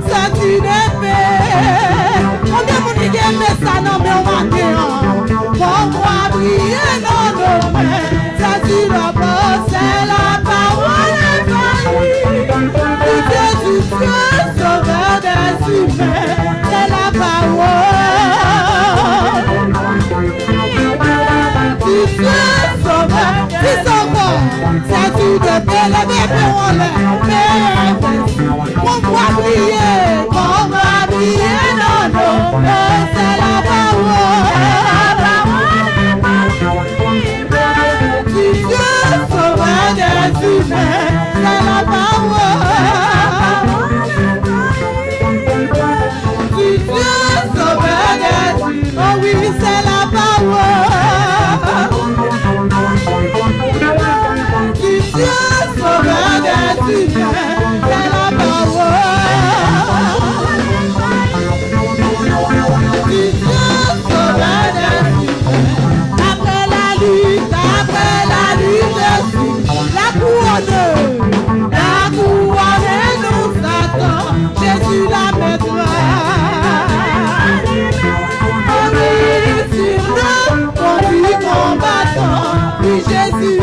Ça tu ne fais. On demande qui aime ça, non, mais on va c'est tout de t'élever pour l'air. On va briller dans nos mains, c'est la parole. Tu Dieu sauveur des humains, c'est la parole. Tu Dieu sauveur des humains, oh oui, c'est la parole. Tu Dieu sauveur des humains, c'est la parole. Tu Dieu sauveur des humains. Après la lutte la couronne nous attend. Jésus la mettra. Sur nous, conduit combattant. Oui, Jésus.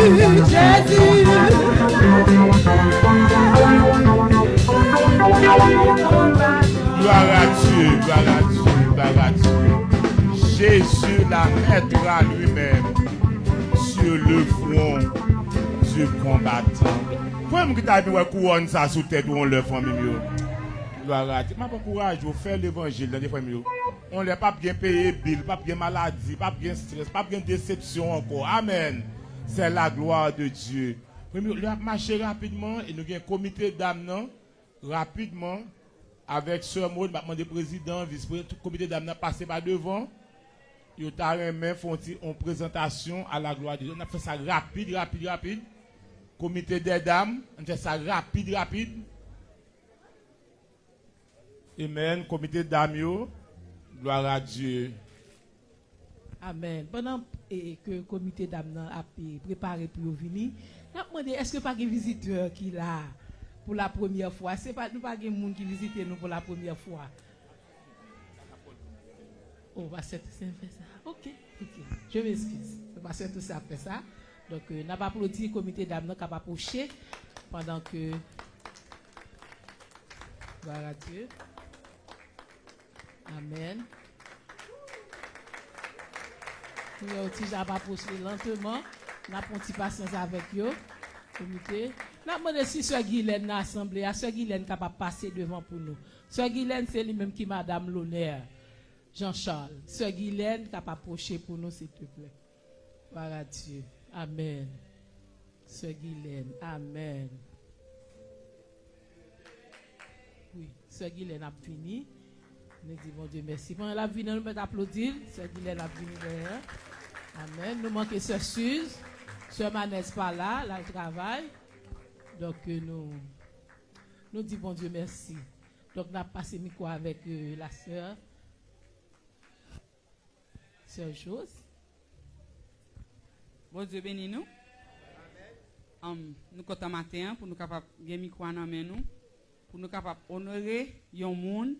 Gloire à Dieu. Jésus la mettra lui-même sur le front du combattant. Pourquoi vous avez dit couronne ça sous tête ou on le fait mieux? Gloire à Dieu. Je m'encourage à faire l'évangile dans les familles. On n'a pas bien payé bill, pas bien maladie, pas bien stress, pas bien déception encore. Amen. C'est la gloire de Dieu. Nous allons marcher rapidement et nous avons un comité d'âme rapidement avec Sœur Maud, le président, vice-président, tout le comité d'âme passé par devant. Ils ont fait une présentation à la gloire de Dieu. On a fait ça rapide. Comité des dames, on fait ça rapide. Amen. Comité d'âme, gloire à Dieu. Amen. Pendant que le comité d'âme a préparé pour venir, on a demandé est-ce que pas des visiteurs qui là pour la première fois? C'est pas nous pas des gens qui visitent nous pour la première fois. Oh, c'est fait ça. Ok. Je m'excuse. C'est tout ça fait ça. Donc, n'a pas applaudi le comité d'âme qui a approché pendant que. Gloire à Dieu. Amen. Nous avons aussi approché lentement. Nous avons une petite patience avec eux. Comité. Nous avons demandé si Sœur Guylaine dans l'assemblée. Sœur Guylaine capable de passer devant pour nous. Sœur Guylaine, c'est lui-même qui Madame l'honneur. Jean-Charles. Sœur Guylaine capable d'approcher pour nous, s'il te plaît. Gloire à Dieu. Amen. Sœur Guylaine. Amen. Oui, Sœur Guylaine a fini. Nous disons Dieu merci. Pendant la vie, nous mettons applaudir. Sœur Guylaine a fini derrière. Amen. Nous manquons Sœur Suze. Sœur Manès pas là, là, elle travaille. Donc, nous disons Dieu merci. Donc, nous avons passé micro avec la sœur. Sœur Chose. Bon Dieu béni nous. Nous comptons matin pour nous capables de micro en main nous, pour nous capables honorer yon monde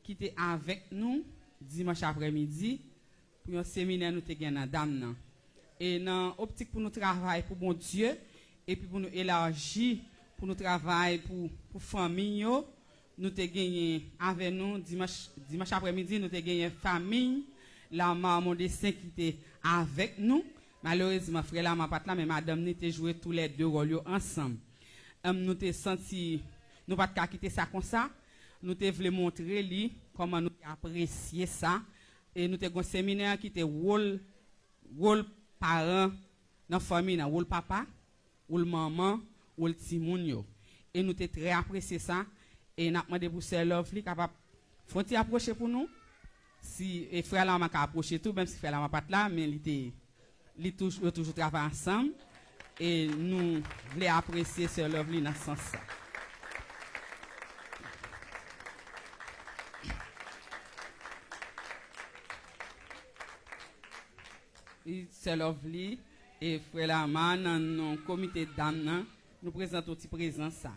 qui était avec nous dimanche après-midi pour un séminaire nous te gagné dans dame. Et dans optique pour nous travailler pour bon Dieu et puis pour nous élargir pour nous travailler pour famille nous te gagné avec nous dimanche après-midi nous te gagné famille la maman des saints qui était avec nous. Malheureusement, frère là, ma pas là, mais madame nous te joué tous les deux rôles ensemble. Nous te senti, nous pas qu'à quitter ça comme ça. Nous te voulu montrer lui comment nous apprécier ça. Et nous te un séminaire qui était rôle parent dans famille, rôle papa, rôle maman, rôle timoun yo. Et nous te très apprécié ça. Et nous demandé pour Sœur Lovely capable faut-il approcher pour nous? Si et frère là m'a approché tout même si frère là m'a pas là mais il toujours travailler ensemble et nous voulons apprécier Sœur Lovely dans ce sens ça. Sœur Lovely et frère Lama dans le comité d'âme nous présentons aussi présence ça.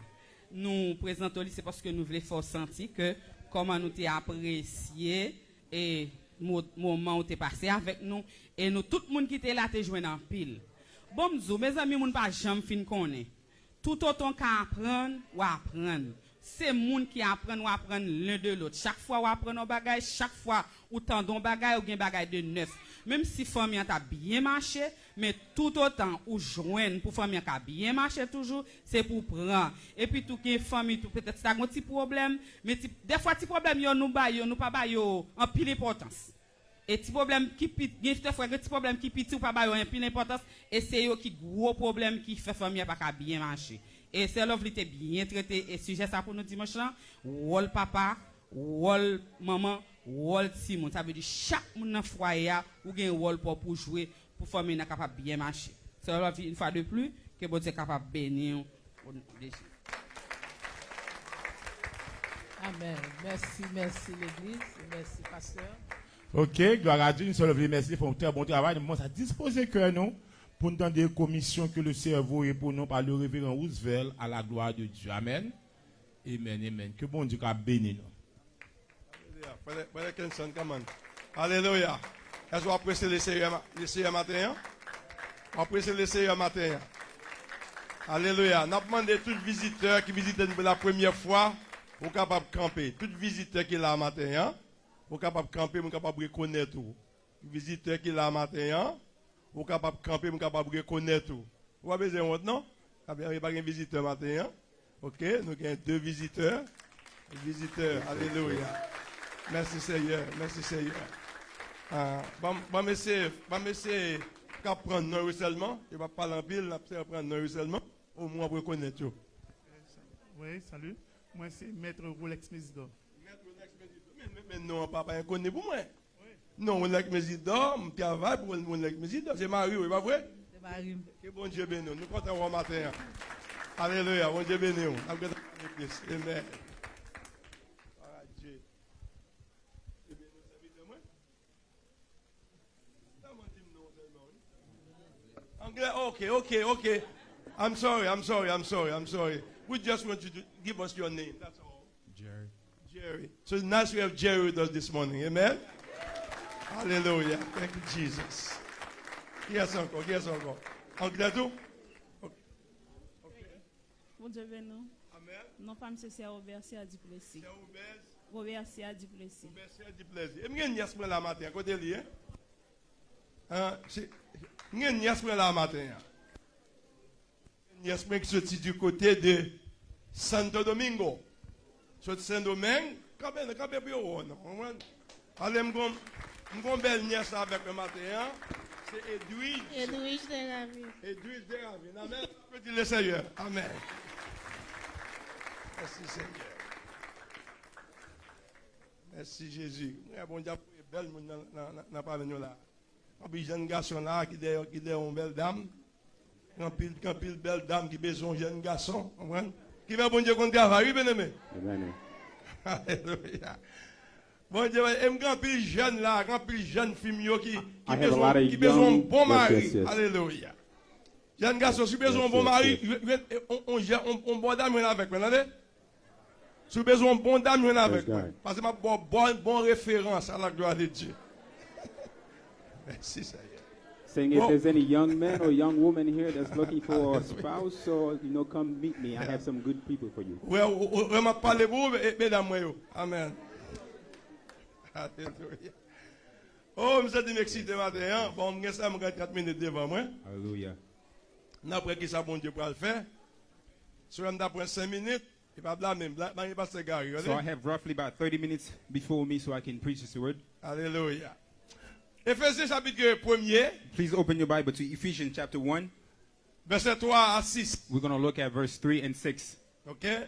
Nous présentons c'est parce que nous voulons faire sentir que comment nous t'ai apprécié et moment où t'es passé avec nous et nous tout le monde qui était là t'es joué en pile. Bon m'zou mes amis moun pas jamais fin connaît. Tout autant qu'à apprendre ou apprendre. C'est moun qui apprend ou apprendre l'un de l'autre. Chaque fois ou apprendre un bagage, chaque fois ou tendon bagage ou gen bagage de neuf. même si famille a bien marché, mais tout autant ou joindre pour famille qui a bien marché toujours, c'est pour prendre. Et puis tout qui famille tout peut-être ça un petit problème, mais des fois petit problème yo nous pas ba yo en pile importance. Et petit problème qui des fois petit problème qui petit ou pas ba yo en pile importance et c'est yo qui gros problème qui fait famille pas bien marcher. Et c'est l'offre était bien traité et sujet ça pour nous dimanche là, wol papa, wol maman, wol Simon, ça veut dire chaque monde dans foyer ou gen rôle pour jouer pour famille n'a capable bien marcher. C'est l'offre une fois de plus que bon Dieu capable bénir. Amen. Merci l'église, merci pasteur. Ok, gloire à Dieu, nous sommes levés, merci, pour un très bon travail. Nous avons disposé que nous, pour nous donner des commissions que le cerveau est pour nous par le révérend Roosevelt à la gloire de Dieu. Amen. Amen. Que bon Dieu a béni nous. Alléluia. Est-ce qu'on apprécie le Seigneur matin? On apprécie le Seigneur matin. Alléluia. Nous avons demandé à tous les visiteurs qui visitent pour la première fois, pour capable de camper. Tous les visiteurs qui sont là matin, pour capable de camper, pour capable de reconnaître tout. Les visiteurs qui sont là matin, pour capable de camper, pour capable de reconnaître tout. Vous avez besoin de honte, non? Il n'y a pas de visiteurs matin. Ok, nous avons 2 visiteurs. Alléluia. Merci Seigneur. Bon, monsieur, qu'à prendre non seulement, je ne vais pas parler en pile, je vais prendre non seulement, au moins pour reconnaître tout. Oui, salut. Moi, c'est Maître Rolex Mesidor. Maître Rolex Mesidor. Mais non, papa, il connaît pour moi. Non, Rolex Mesidor, je travaille pour Rolex Mesidor. C'est Marie, oui, pas vrai? C'est Marie. Que bon Dieu bénisse nous. Nous comptons au matin. Alléluia, bon Dieu bénisse nous. Amen. Okay. I'm sorry. We just want you to give us your name. That's all. Jerry. So it's nice we have Jerry with us this morning. Amen. Hallelujah. Thank you, Jesus. Yes, uncle. Uncle Dadou? Bon Dieu béni. Amen. Non, femme, c'est Robert C. Duplessis. Robert C. Duplessis. Et moi, je suis là matin. Côté lui, hein? Nous sommes là matin. Nous sommes sortis du côté de Santo Domingo. Sur Saint-Domingue, quand même, allez, mon belle nièce avec le matin, c'est Edwige de Ravine. Amen. Petit le Seigneur. Amen. Merci Seigneur. Merci Jésus. Bon Dieu, belle, n'a pas venu là. Un jeune garçon là qui est une belle dame. Un pile belle dame qui besoin d'un jeune garçon. Qui va bon Dieu qu'on travaille, bien aimé. Alléluia. Bon Dieu, un pile jeune là, un pile jeune fille qui besoin d'un bon mari. Alléluia. Jeune garçon, si besoin d'un bon mari, on bon dame avec moi. Si besoin d'un bon dame avec moi. Parce que ma bonne référence à la gloire de Dieu. Merci Seigneur. Saying if there's any young man or young woman here that's looking for a spouse, or come meet me. I have some good people for you. Ouais, m'a parlé vous, mesdames, amen. Alléluia. Oh, je suis excité matin. Bon, je suis 4 minutes devant moi. Alléluia. Après qui ça, bon Dieu pour le faire. Si on a 5 minutes, il va blâmer, il va se garer. So I have roughly about 30 minutes before me so I can preach this word. Alléluia. Éphésiens chapitre 1er. Please open your Bible to Ephesians chapter 1. Verset 3 à 6. We're going to look at verse 3 and 6. Okay?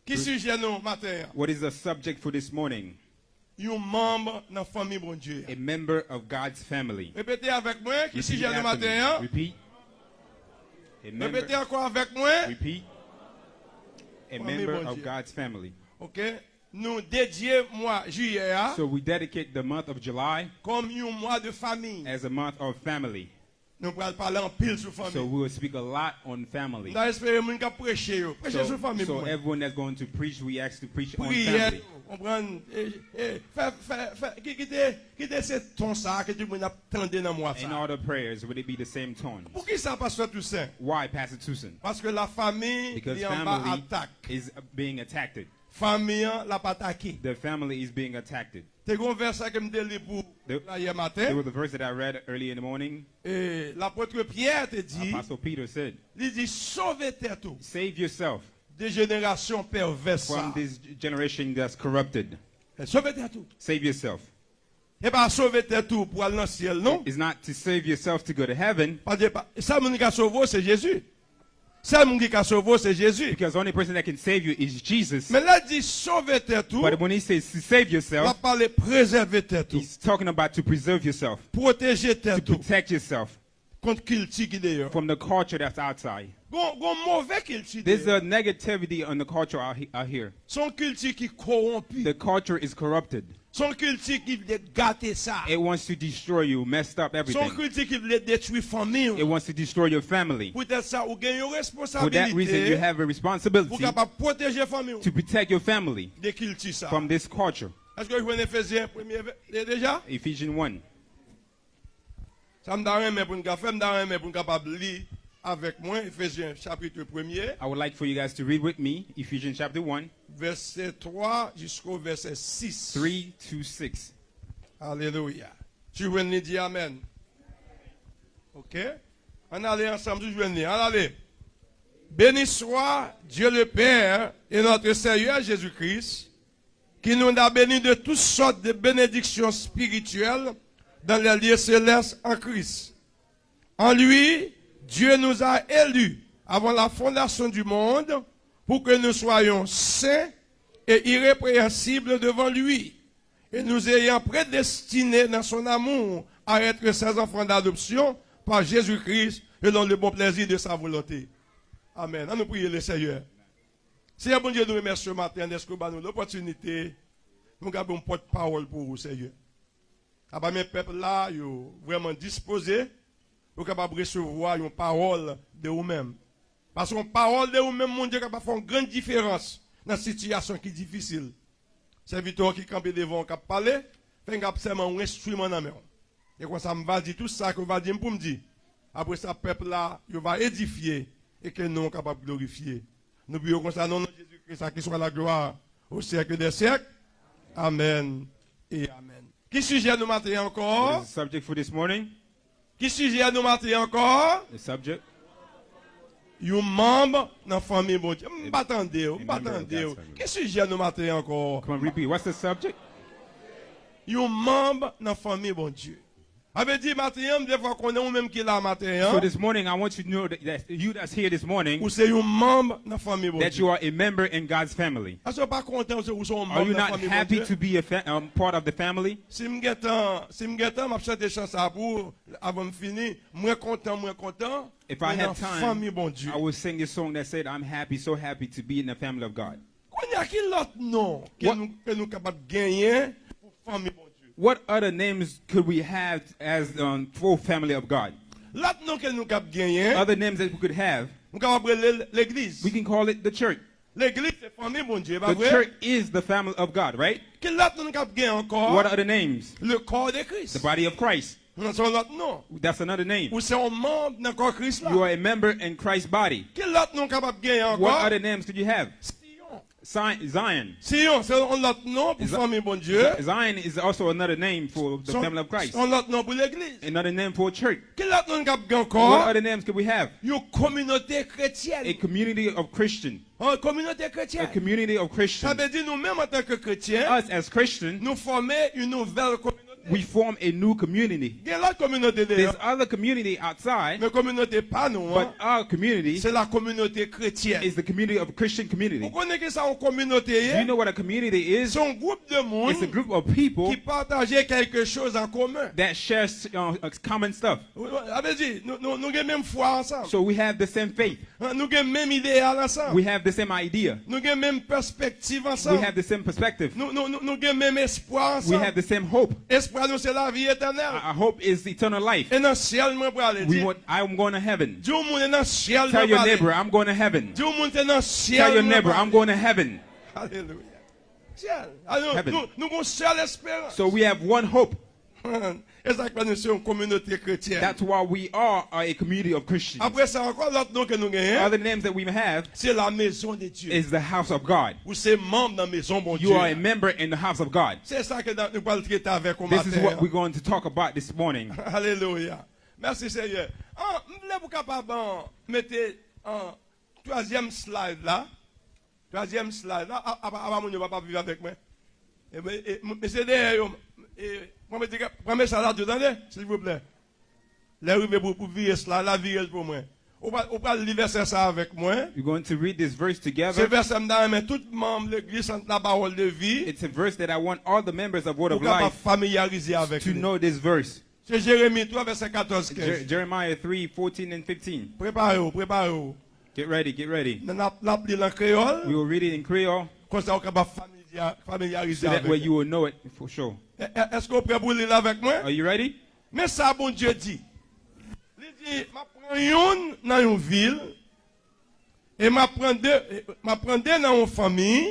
Qui sujet nous matin? What is the subject for this morning? Un membre dans la famille bon Dieu. A member of God's family. Répétez avec moi. Qui sujet nous matin? Repeat. Répétez encore avec moi. Repeat. A member of God's family. Okay? Nous dédions mois juillet so we dedicate the month of July comme un mois de famille. As a month of family. Nous allons parler en pile sur famille. So we will speak a lot on family. Nous espérons que nous prêcher sur famille. So everyone that's going to preach, we ask to preach on family. In all the prayers, would it be the same tone? Why, Pastor Toussaint? Parce que la famille because family is being attacked. famille l'a pas attaqué. The family is being attacked. C'est un verset que je lis pour là hier There matin. was the verse that I read early in the morning. Et l'apôtre Pierre te dit, Apostle Peter said, il dit sauvez tête tout save yourself des générations perverses. from this generation that's corrupted. Sauvez tête tout. Save yourself. Et pas sauver tête tout pour aller dans le ciel, non? It's not to save yourself to go to heaven, Parce que ça, mon qui a sauvé, c'est Jésus. Ça, mon qui a sauvé, c'est Jésus. because the only person that can save you is Jesus. Mais là, il dit sauver tête tout. But when he says to save On va yourself, parler préserver tête tout. he's talking about to preserve yourself, Protéger to tête tout. protect yourself Contre culture qui est dehors. from the culture that's outside. Gon mauvais culture There's dehors. a negativity on the culture out here. Son culture qui corrompu. The culture is corrupted. Son culture qui veut gâter ça. It wants to destroy you, messed up Son everything. culture qui veut détruire famille. It wants to destroy your family. Peut-être ça, ou gagne une For that reason, you responsabilité have a pour responsibility capable protéger famille to protect your family de culture ça. from this culture. Est-ce que je vois Éphésiens premier déjà? Ephesians 1. Ça me donne un pour nous faire, me donne un pour nous capable lire avec moi Éphésiens chapitre 1er, I would like for you guys to read with me Ephesians chapter 1, verset 3 jusqu'au verset 6. 3 to 6. Alléluia. Tu veux nous dire amen. OK? On allait ensemble, je veux dire. On allait. Béni soit Dieu le Père et notre Seigneur Jésus-Christ, qui nous a bénis de toutes sortes de bénédictions spirituelles dans les lieux célestes en Christ. En lui, Dieu nous a élus avant la fondation du monde pour que nous soyons saints et irrépréhensibles devant lui, et nous ayant prédestinés dans son amour à être ses enfants d'adoption par Jésus-Christ et dans le bon plaisir de sa volonté. Amen. On nous prions le Seigneur. Seigneur, bon Dieu, nous remercions ce matin de ce que nous avons l'opportunité. Nous avons une porte-parole pour vous, Seigneur. Mes peuples là, ils sont vraiment disposés pour capable recevoir une parole de vous-même. Parce qu'une parole de vous-même, mon Dieu, capable faire une grande différence dans une situation qui est difficile. Serviteur qui campe devant, qui parle, fait seulement un instrument dans la main. Et quand ça me va dire tout ça, que va dire pour me dire. Après ça, peuple là, il va édifier et que nous sommes capables de glorifier. Nous prions comme ça, non, Jésus-Christ, qui soit la gloire au siècle des siècles. Amen et amen. Qui sujet nous matin encore? What is the subject for this morning? Qui sujet nous matin encore? The subject? Un membre dans la famille, bon Dieu. M'attendez. family. Qui sujet nous matin encore? Come on, repeat. What's the subject? Un membre dans la famille, bon Dieu. Avait dit matin, des fois qu'on est ou même qui est là matin. So this morning, I want you to know that you that's here this morning, Ou c'est un membre dans la famille, bon that Dieu. you are a member in God's family. Est-ce que pas content ou sont Are membre you dans la not famille, bon happy Dieu? to be a part of the family? Si m'getan, m'a chanté chanson pour avant de finir, moi content. If I dans had time, famille, bon Dieu. I would sing this song that said, I'm happy, so happy to be in the family of God. Qu'on y a qui l'autre nom What- que nous capables de gagner pour famille, bon Dieu. What other names could we have as full family of God? L'autre nom que nous capables de gagner, Other names that we could have, nous capables de l'église. we can call it the church. L'église c'est famille, bon Dieu, pas The vrai? church is the family of God, right? Quel l'autre nom nous capables de gagner encore? What are the names? Le corps de Christ. The body of Christ. C'est l'autre nom. That's another name. Ou c'est un membre dans le corps Christ là. You are a member in Christ's body. Quel l'autre nom capable de gagner What encore? other names could you have? Zion. Sion, c'est un autre nom pour famille, bon Dieu. Zion is also another name for the family of Christ. Un autre nom pour l'église. Another name for a church. Quel autre nom capable de gagner What encore? other names could we have? Une communauté A chrétienne. community of Christian. Une communauté A chrétienne. community of Ça Christians. veut dire nous-mêmes en tant que chrétiens, Us as Christians, nous former une nouvelle communauté. we form a new community. Il y a l'autre communauté There's d'ailleurs. other community outside, Mais communauté pas nous. but our community C'est la communauté chrétienne. is the community of Christian community. Vous connaissez ça en communauté? Do you know what a community is? C'est un groupe de monde It's a group of people qui partageait quelque chose en commun. that shares common stuff. Ça veut dire, nous avons même foi ensemble. So we have the same faith. Nous avons même idéal ensemble. We have the same idea. Nous avons même perspective We ensemble. have the same perspective. Nous avons même espoir We ensemble. have the same hope. Espoir nous c'est la vie éternelle. Our hope is eternal life. Et dans le ciel, moi pour aller dire. I'm going to heaven. Dieu monde est dans le ciel. Tell moi your pour aller. neighbor, I'm going to heaven. Dieu monde est dans le ciel. Tell your moi neighbor, pour I'm going to heaven. Alléluia. Ciel. Alors, Heaven. nous avons une seule espérance. So we have one hope. Et ça que nous sommes une communauté chrétienne. That's why we are a community of Christians. Après ça, encore l'autre nom que nous gagnons, Other names that we have c'est la maison de Dieu. is the house of God. Ou c'est membre dans la maison bon Dieu. You are a member in the house of God. C'est ça que nous allons traiter avec au This is matin. what we're going to talk about this morning. Alléluia. Merci Seigneur. Vous êtes capable de mettre un troisième slide là. Troisième slide là. Avant, mon ne va pas vivre avec moi. Mais c'est derrière. Prenez ça là dedans, s'il vous plaît. Les rues pour virer cela, la virer pour moi. On va lire verset ça avec moi. We're going to read this verse C'est together. verset mais tout membre de l'église entre la parole de vie. It's a verse that I want all the members of Word of Pour capable Life familiariser avec to lui. know this verse. C'est Jérémie 3 verset 14 15. Jeremiah 3:14 and 15. Préparez-vous. Get ready, get ready. Nous allons lire en créole. We will read it in Creole Comme ça, on est capable de familiariser so that avec way lui. you will know it for sure. Est-ce qu'on peut vous lire avec moi? Are you ready? Mais ça, bon Dieu dit. Il dit, je prends une dans une ville, et je prends deux dans une famille,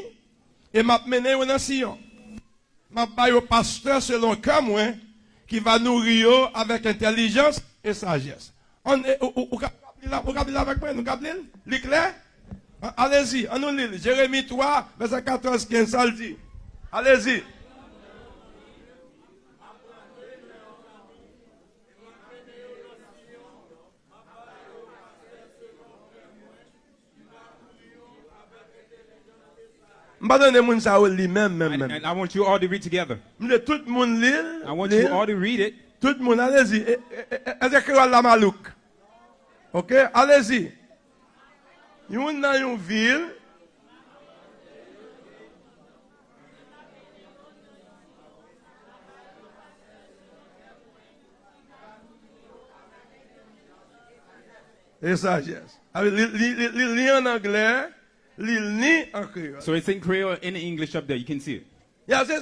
et je mène dans Sion. Je vais au pasteur selon cœur, moi, qui va nourrir avec intelligence et sagesse. Vous pouvez lire avec moi? Nous pouvons lire? Lire clair? Allez-y, on nous lit. Jérémie 3, verset 14-15, ça le dit. Allez-y. And I want you all to read together. I want you all to read it. Tout le monde, allez-y. Écrivez la Malouk. Ok, allez-y. Yon dans une ville. Et sagesse. Lis en anglais, lis en créole. So it's in Creole and in English up there. You can see it.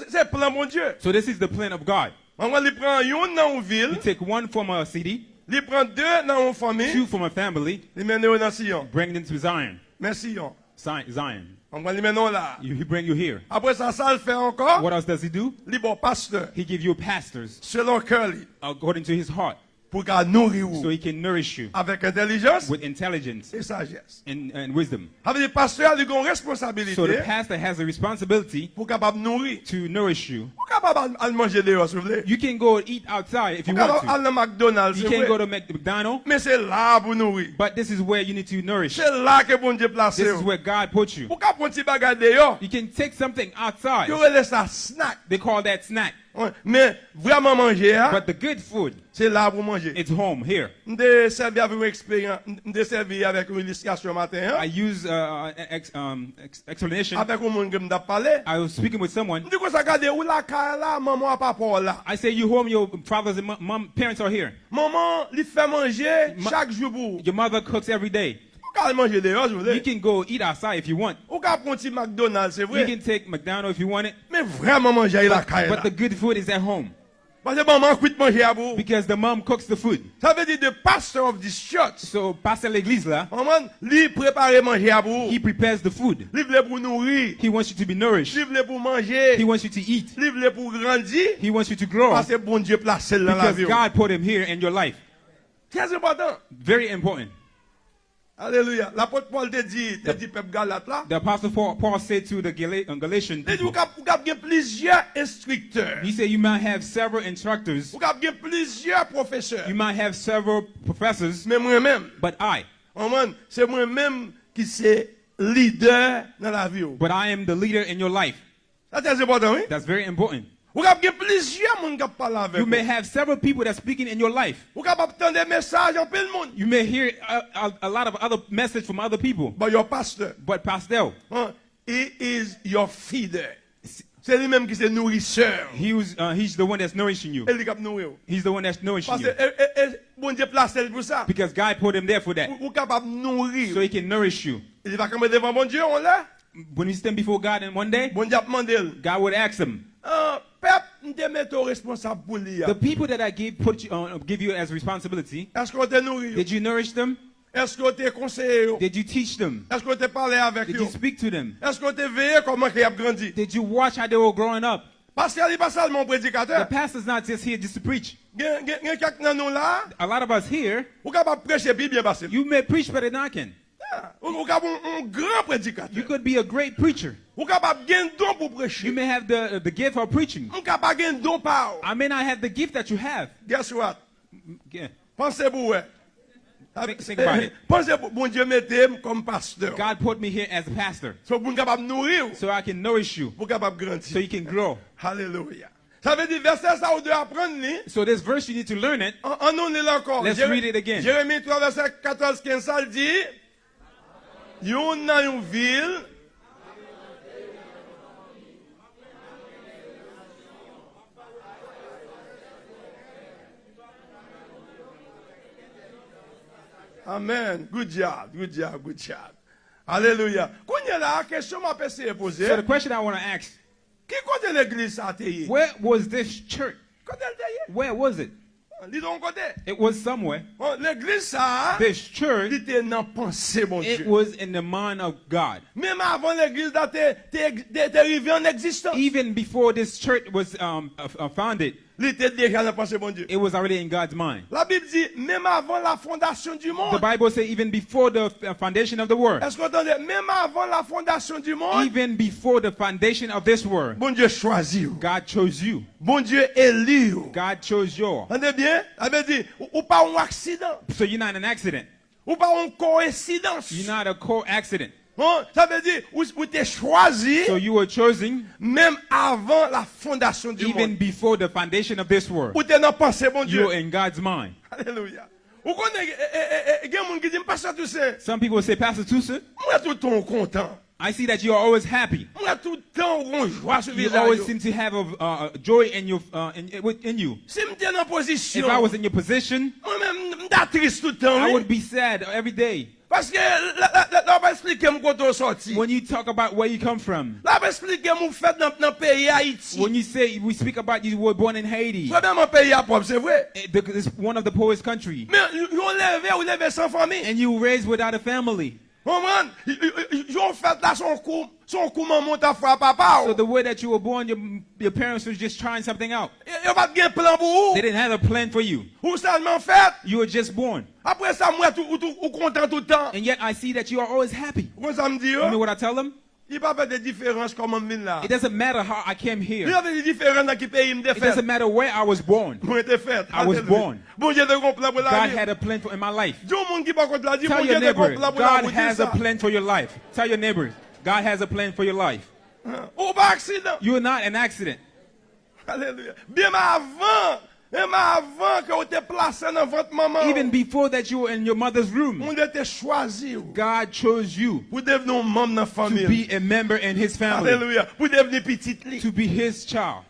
C'est plan mon Dieu. So this is the plan of God. On va prendre une dans une ville. You take one from a city, Il prend deux dans une famille. two from a family, Il mène dans Sion. bring them to Zion. Mais Sion. Zion. On va les mener là. He bring you here. Après ça, ça le fait encore. What else does he do? Il bon pasteur. He give you pastors Selon cœur li. according to his heart, Pour qu'il nourrir so he can nourish you avec intelligence with intelligence et sagesse. and wisdom. Avec les pasteurs, ils ont une So the responsabilité pastor has a responsibility pour capable nourrir. to nourish you. Pour capable aller manger dehors, si vous voulez. You can go and eat outside if you Pour want capable to. aller au McDonald's, You c'est can go vrai. to McDonald's, Mais c'est là pour nourrir. but this is where you need to nourish. C'est là que bon Dieu place. This is where God put you. Pour capable prendre un petit bagage dehors, You can take something outside. il aurait ça snack. They call that snack. Ouais. Mais vraiment manger, hein, But the good food, c'est là pour manger. it's home, here. Je servi avec une expérience, je servi avec une illustration matin, I hein, use explanation. avec un monde que m'a parlé. I was speaking with someone. Du coup, ça regarde où la caille là, maman a papa là. I say, you home, your fathers and parents are here. Maman, il fait manger chaque jour pour. Your mother cooks every day. Vous pouvez manger dehors, je vous You dis. can go eat outside if you want. Vous pouvez prendre un petit McDonald's, c'est You vrai. can take McDonald's if you want it. Mais vraiment manger la caille là. But the good food is at home. Parce que maman quitte manger à vous. Because the mom cooks the food. Ça veut dire the pastor of this church. So, pastor l'église là, Maman, lui prépare manger à vous. he prepares the food. Lui voulait pour nourrir. He wants you to be nourished. Lui voulait pour manger. He wants you to eat. Lui voulait pour grandir. He wants you to grow. Parce que bon Dieu place dans la Because vie. God put him here in your life. Très important. Very important. Alléluia. L'apôtre Paul te dit peuple Galate là. The apostle Paul said to the Galatian Il dit, people, vous avez plusieurs instructeurs. he said you might have several instructors, Vous avez plusieurs professeurs. you might have several professors, Mais moi-même, but c'est moi-même qui suis leader dans la vie. I am the leader in your life. Ça c'est important, oui? That's very important. Vous avez plusieurs personnes qui parlent avec You vous. may have several people that's speaking in your life. Vous avez entendre des messages en plein le monde. You may hear a lot of other message from other people. But your pastor, But pastor, he is your feeder. C'est lui-même qui est nourrisseur. he's the one that's nourishing you. Il est nourrir. He's the one that's nourishing Parce you. que bon Dieu place pour ça. Because God put him there for that. Vous capable nourrir. So he can nourish you. Il va comme devant bon Dieu, on l'a. When we stand before God and one day, Bon Dieu a demandé. God would ask him, Peuple, te mets responsable pour lui. the people that I give you as responsibility, Est-ce qu'on te nourrit? did you nourish them? Est-ce qu'on te conseille? Did you teach them? Est-ce qu'on te parlé avec Did eux? you speak to them? Est-ce qu'on te veillé comment ils ont grandi? Did you watch how they were growing up? Parce qu'il n'est pas seulement The prédicateur. pastor's not just here just to preach. Gen kak nan nou la, A lot of us here, ou kapab preche pi bien passé. you may preach better than I can. Ou kapab un grand prédicateur. You could be a great preacher. Ou kapab gen don pour You prêcher. may have the gift of preaching. Ou kapab gen don pa ou. I may not have the gift that you have. Guess what? Yeah. Pensez pour ouais. Think about it. Pensez pour bon Dieu mettez comme pasteur. God put me here as a pastor So pour capable nourrir, so I can nourish you, pour capable so grandir. you can grow. Hallelujah. Ça veut dire verset ça ou de apprendre ni. So this verse, you need to learn it. En nous lit encore. Let's read it again. Jérémie 3 verset 14-15 ça le dit. Yon nan yon ville. Amen. Good job. Good job. Good job. Hallelujah. Quand il y a la question m'a essayé de poser. So the question I want to ask, Qui côté l'église a été? where was this church? Côté elle Where was it? Dis donc côté. It was somewhere. L'église ça. This church, Il était dans pensée mon it Dieu. was in the mind of God. Même avant l'église d'être arrivée en existence. Even before this church was founded, Il était déjà dans pensée mon Dieu. it was already in God's mind. La Bible dit même avant la fondation du The monde. Bible says even before the foundation of the world, Est-ce que vous entendez? Même avant la fondation du monde. even before the foundation of this world, Bon Dieu choisit. God chose you. Bon Dieu élit. God chose you. Entendez bien? Ça veut dire ou pas un accident. So you're not an accident. Ou pas une coïncidence. You're not a co-accident. Ça veut dire ou t'es choisi So you were chosen même avant la fondation du even monde. before the foundation of this world. Ou t'es dans pensée bon Dieu. You're in God's mind. Alléluia. Ou connaît gen moun qui dit pasteur Toussaint. Some people say, Pastor Tusa, Moi tout le temps content. I see that you are always happy. Moi tout le temps on joie sur You visage. always seem to have a joy in you. Si m'étais dans position. If I was in your position, Moi-même m'ta triste tout le temps. I oui. would be sad every day. Parce que là va expliquer m'ko to sorti. When you talk about where you come from, Là va expliquer m'ou fait dans pays Haïti. when you say we speak about you were born in Haiti, Premièrement pays à propre, c'est vrai. it's one of the poorest countries, Mais yon levé sans famille. and you were raised without a family. Comprends? Yon fait là son coup maman ta frère papa. So the way that you were born, your parents were just trying something out. Yon pas de plan pour They vous. didn't have a plan for you. Ou seulement fait. You were just born. Après ça moi ou content tout le temps. And yet I see that you are always happy. Comment ça me dit? You know what I tell them? Il pas fait de différence comment me là. It doesn't matter how I came Il here. y avait des différences dans qui pays me It fait. doesn't matter where I was born. Moi était fait. I was born. Bon Dieu te comprend pour la God vie. had a plan in my life. Dis au monde qui pas contre la dit Tell bon your Dieu te neighbor, comprend pour la God vie. has a plan for your life. Tell your neighbors, God has a plan for your life. Ou pas accident. You are not an accident. Alléluia. Bien même avant que vous te placé dans votre maman. Even before that you were in your mother's room, On était choisi God chose you pour devenir un membre de la to famille. be a member in his family, Alléluia. Pour devenir petit li. to be his child.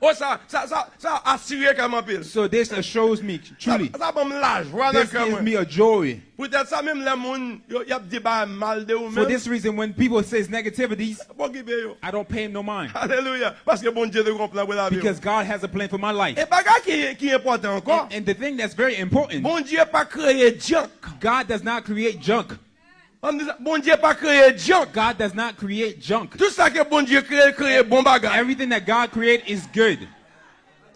Oh ça assuré comme un pile. So this shows me truly. Ça bon la joie dans This gives cœur. me a joy. Peut-être ça même les monde y a dit bah mal de ou For même. this reason, when people say negativities, Bon qui paye yo. I don't pay him no mind, Alléluia. Parce que bon Dieu te comprend pour la vie. because God has a plan for my life. Et bagage qui est important encore. And the thing that's very important, Bon Dieu pas créé junk. God does not create junk. Bon Dieu pas créé junk. God does not create junk. Tout ça que bon Dieu créé bon bagage. Everything that God created is good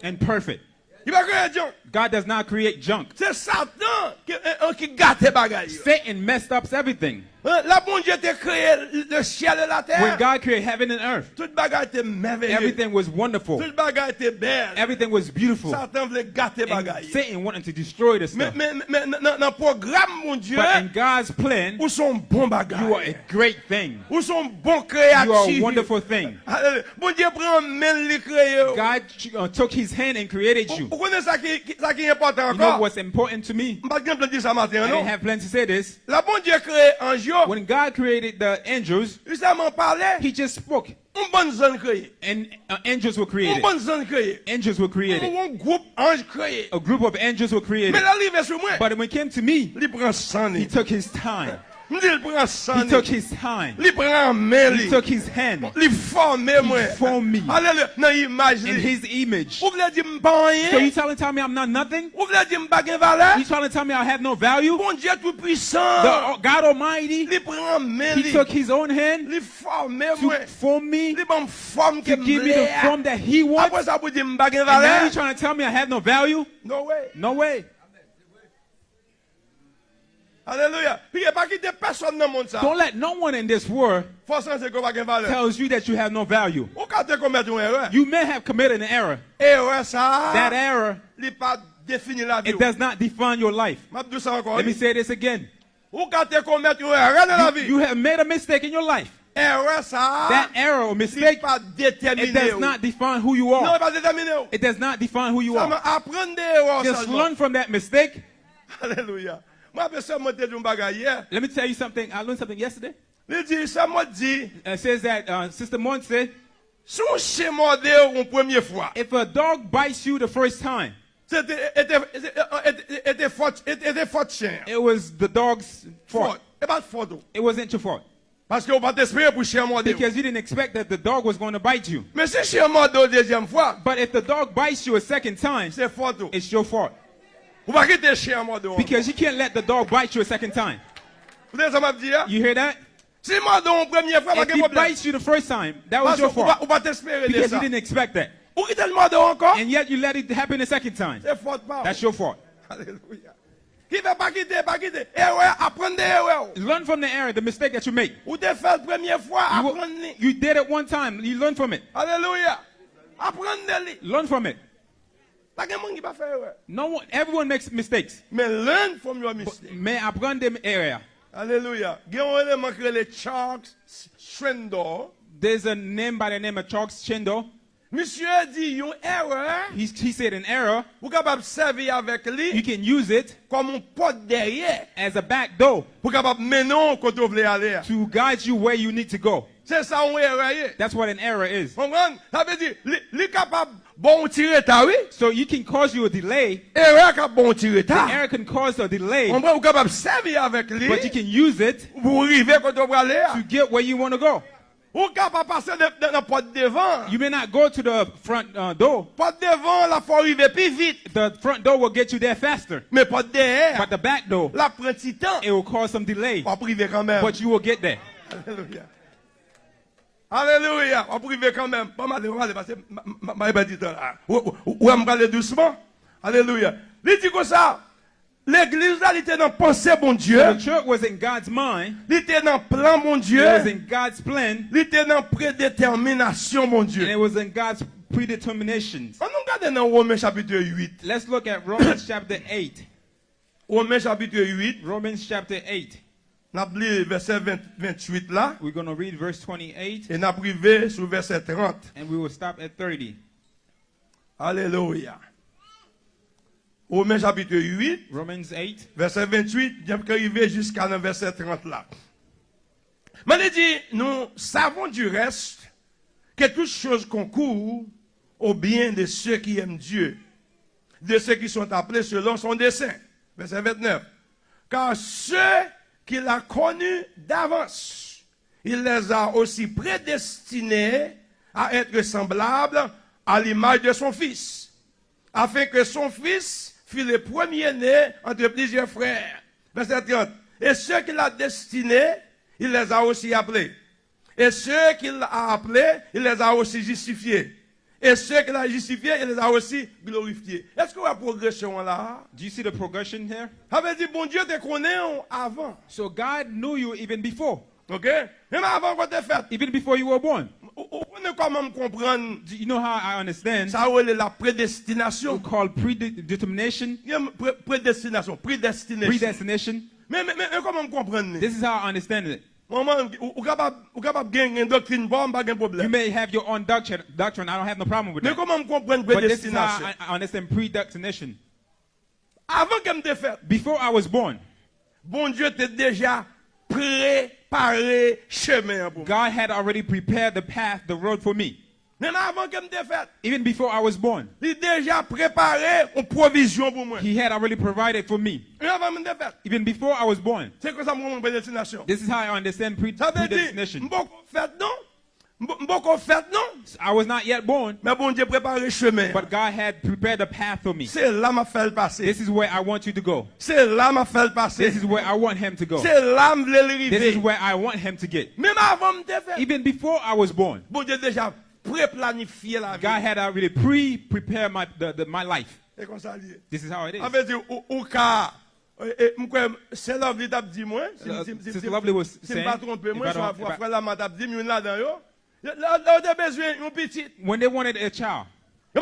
and perfect. Il va créer junk. God does not create junk. C'est Satan qui gâte bagage. Satan messed up everything. La bon Dieu t'a créé le ciel et la terre. When God created heaven and earth, Toute bagage était merveilleuse. everything was wonderful. Toute bagage était belle. Everything was beautiful. Satan voulait gâter And bagage. Satan wanted to destroy the stuff. Mais dans le programme mon Dieu, But in God's plan, où sont bon bagage. you are a great thing. Où sont bon You are a créatifs. wonderful thing. Alléluia. Bon Dieu prend men li créé. God took his hand and created you. Vous connaissez ça qui est important You know encore? what's important to me? Je ne vais pas dire ça matin, I non? didn't have plans to say this. La bon Dieu créé ange. When God created the angels, Il s'est parlé. he just spoke. Un bon zone créé. And angels were Un created. bon zone créé. Angels were created. Un groupe ange créé. A group of angels were created. Mais l'arrivée sur moi. But when it came to me, Il prend 100 he ans. took his time. Il prend sang. He took his time. Il prend main. He took his hand. Il forme moi. He formed me. Alléluia. Dans image in his image. Vous voulez dire m'pas rien? So you tell me I'm not nothing? Vous voulez dire m'pas gain valeur? You trying to tell me I have no value? Bon Dieu tout puissant. God Almighty. Il prend main. He took his own hand. Il forme moi. To form me. Il bon forme to give me the form that he wants. Après ça vous dire m'pas gain And valeur? now you trying to tell me I have no value? No way. No way. Alléluia. Puis pas quitter personne dans le monde ça. Don't let no one in this world tells you that you have no value. erreur. You may have committed an error. Erreur ça. That error, it does not define your life. Let me say this again. You have made a mistake in your life. That error or mistake, it does not define who you are. It does not define who you are. Just learn from that mistake. Hallelujah. Let me tell you something. I learned something yesterday. It says that Sister Mon said, if a dog bites you the first time, it was the dog's fault. It wasn't your fault. Because you didn't expect that the dog was going to bite you. But if the dog bites you a second time, it's your fault. Because you can't let the dog bite you a second time. You hear that? If he bites you the first time, that was your fault. Because you didn't expect that. And yet you let it happen a second time. That's your fault. Learn from the error, the mistake that you make. You did it one time. You learn from it. Hallelujah. Learn from it. No one, everyone makes mistakes. Mais learn from your mistake. Mais apprendre des erreurs. Hallelujah. There's a name by the name of Charles Chendo. Monsieur dit une erreur. He said an error. Vous capable servir avec lui. You can use it comme un porte derrière. As a back door. Vous capable mener quand vous voulez aller. To guide you where you need to go. C'est ça une erreur. That's what an error is. Comprendre? Ça veut dire li capable bon tirer ta oui. So you can cause you a delay. Erreur capable bon tirer ta. The error can cause a delay. Comprendre? Vous capable servir avec lui. But you can use it. Pour arriver quand vous voulez aller. To get where you want to go. You may not go to the front door. The front door will get you there faster. But the back door, it will cause some delay. But you will get there. Hallelujah. Alléluia. On privé quand même. Pas mal de parce que m'a dit là. Ou on parler doucement. Alléluia. Il dit comme ça. L'église là, il était dans pensée bon Dieu. The church was in God's mind. Il était dans plan mon Dieu. It was in God's plan. Il était dans prédétermination mon Dieu. And it was in God's predetermination. On nous regarde dans Romains chapitre 8. Let's look at Romans chapter 8. Romains chapitre 8. Romans chapter 8. N'a lu verset 28 là. We're going to read verse 28. Et n'a privé sur verset 30. And we will stop at 30. Alléluia. Romains chapitre 8, Romans 8, verset 28, j'arrive jusqu'à le verset 30 là. Mais il dit, nous savons du reste que toutes choses concourent au bien de ceux qui aiment Dieu, de ceux qui sont appelés selon son dessein. Verset 29. Car ceux qu'il a connus d'avance, il les a aussi prédestinés à être semblables à l'image de son Fils, afin que son Fils fut le premier-né entre plusieurs frères. Verset 30. Et ceux qu'il a destinés, il les a aussi appelés. Et ceux qu'il a appelés, il les a aussi justifiés. Et ceux qu'il a justifiés, il les a aussi glorifiés. Est-ce qu'il y a une progression là? Do you see the progression here? Ça veut dire, bon Dieu te connaît avant. So God knew you even before. Ok? Même avant qu'on te fait. Even before you were born. Comment comprendre? You know how I understand? Ça c'est la prédestination. We call predetermination. Predestination. Predestination. Mais comment comprendre? This is how I understand it. You may have your own doctrine. I don't have no problem with that. But this is how I understand predestination. Before I was born, bon Dieu t'a déjà préparé chemin pour. God had already prepared the path, the road for me. Même avant que me fait. Even before I was born, Il déjà préparé une provision pour moi. He had already provided for me. Avant me fait. Even before I was born. C'est comme ça mon prédestination. This is how I understand predestination. I was not yet born, mais bon Dieu préparé chemin. But God had prepared a path for me. C'est là m'a fait passer. This is where I want you to go. C'est là m'a fait passer. This is where I want him to go. C'est là m'vle arriver. This is where I want him to get. Même avant me fait. Even before I was born, bon Dieu déjà pré-planifié la vie. God had already pre-prepared my life. Et comme ça lié. This is how it is. Ça veut dire ou cas c'est Lovely t'a dit moi. Sister Lovely was saying. Pas tromper moi, frère la m'a t'a dit moi là dedans yo. When they wanted a child, they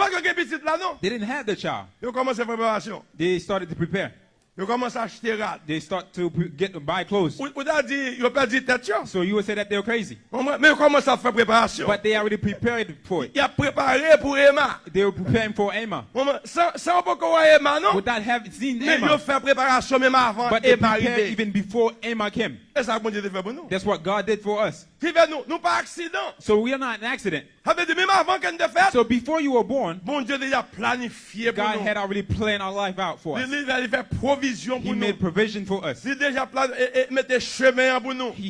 didn't have the child. They started to prepare. They start to buy clothes. So you would say that they're crazy. But they already prepared for it. They were preparing for Emma. Without having seen Emma. But they prepared even before Emma came. That's what God did for us. So we are not an accident. So before you were born, God had already planned our life out for us. He made provision for us. He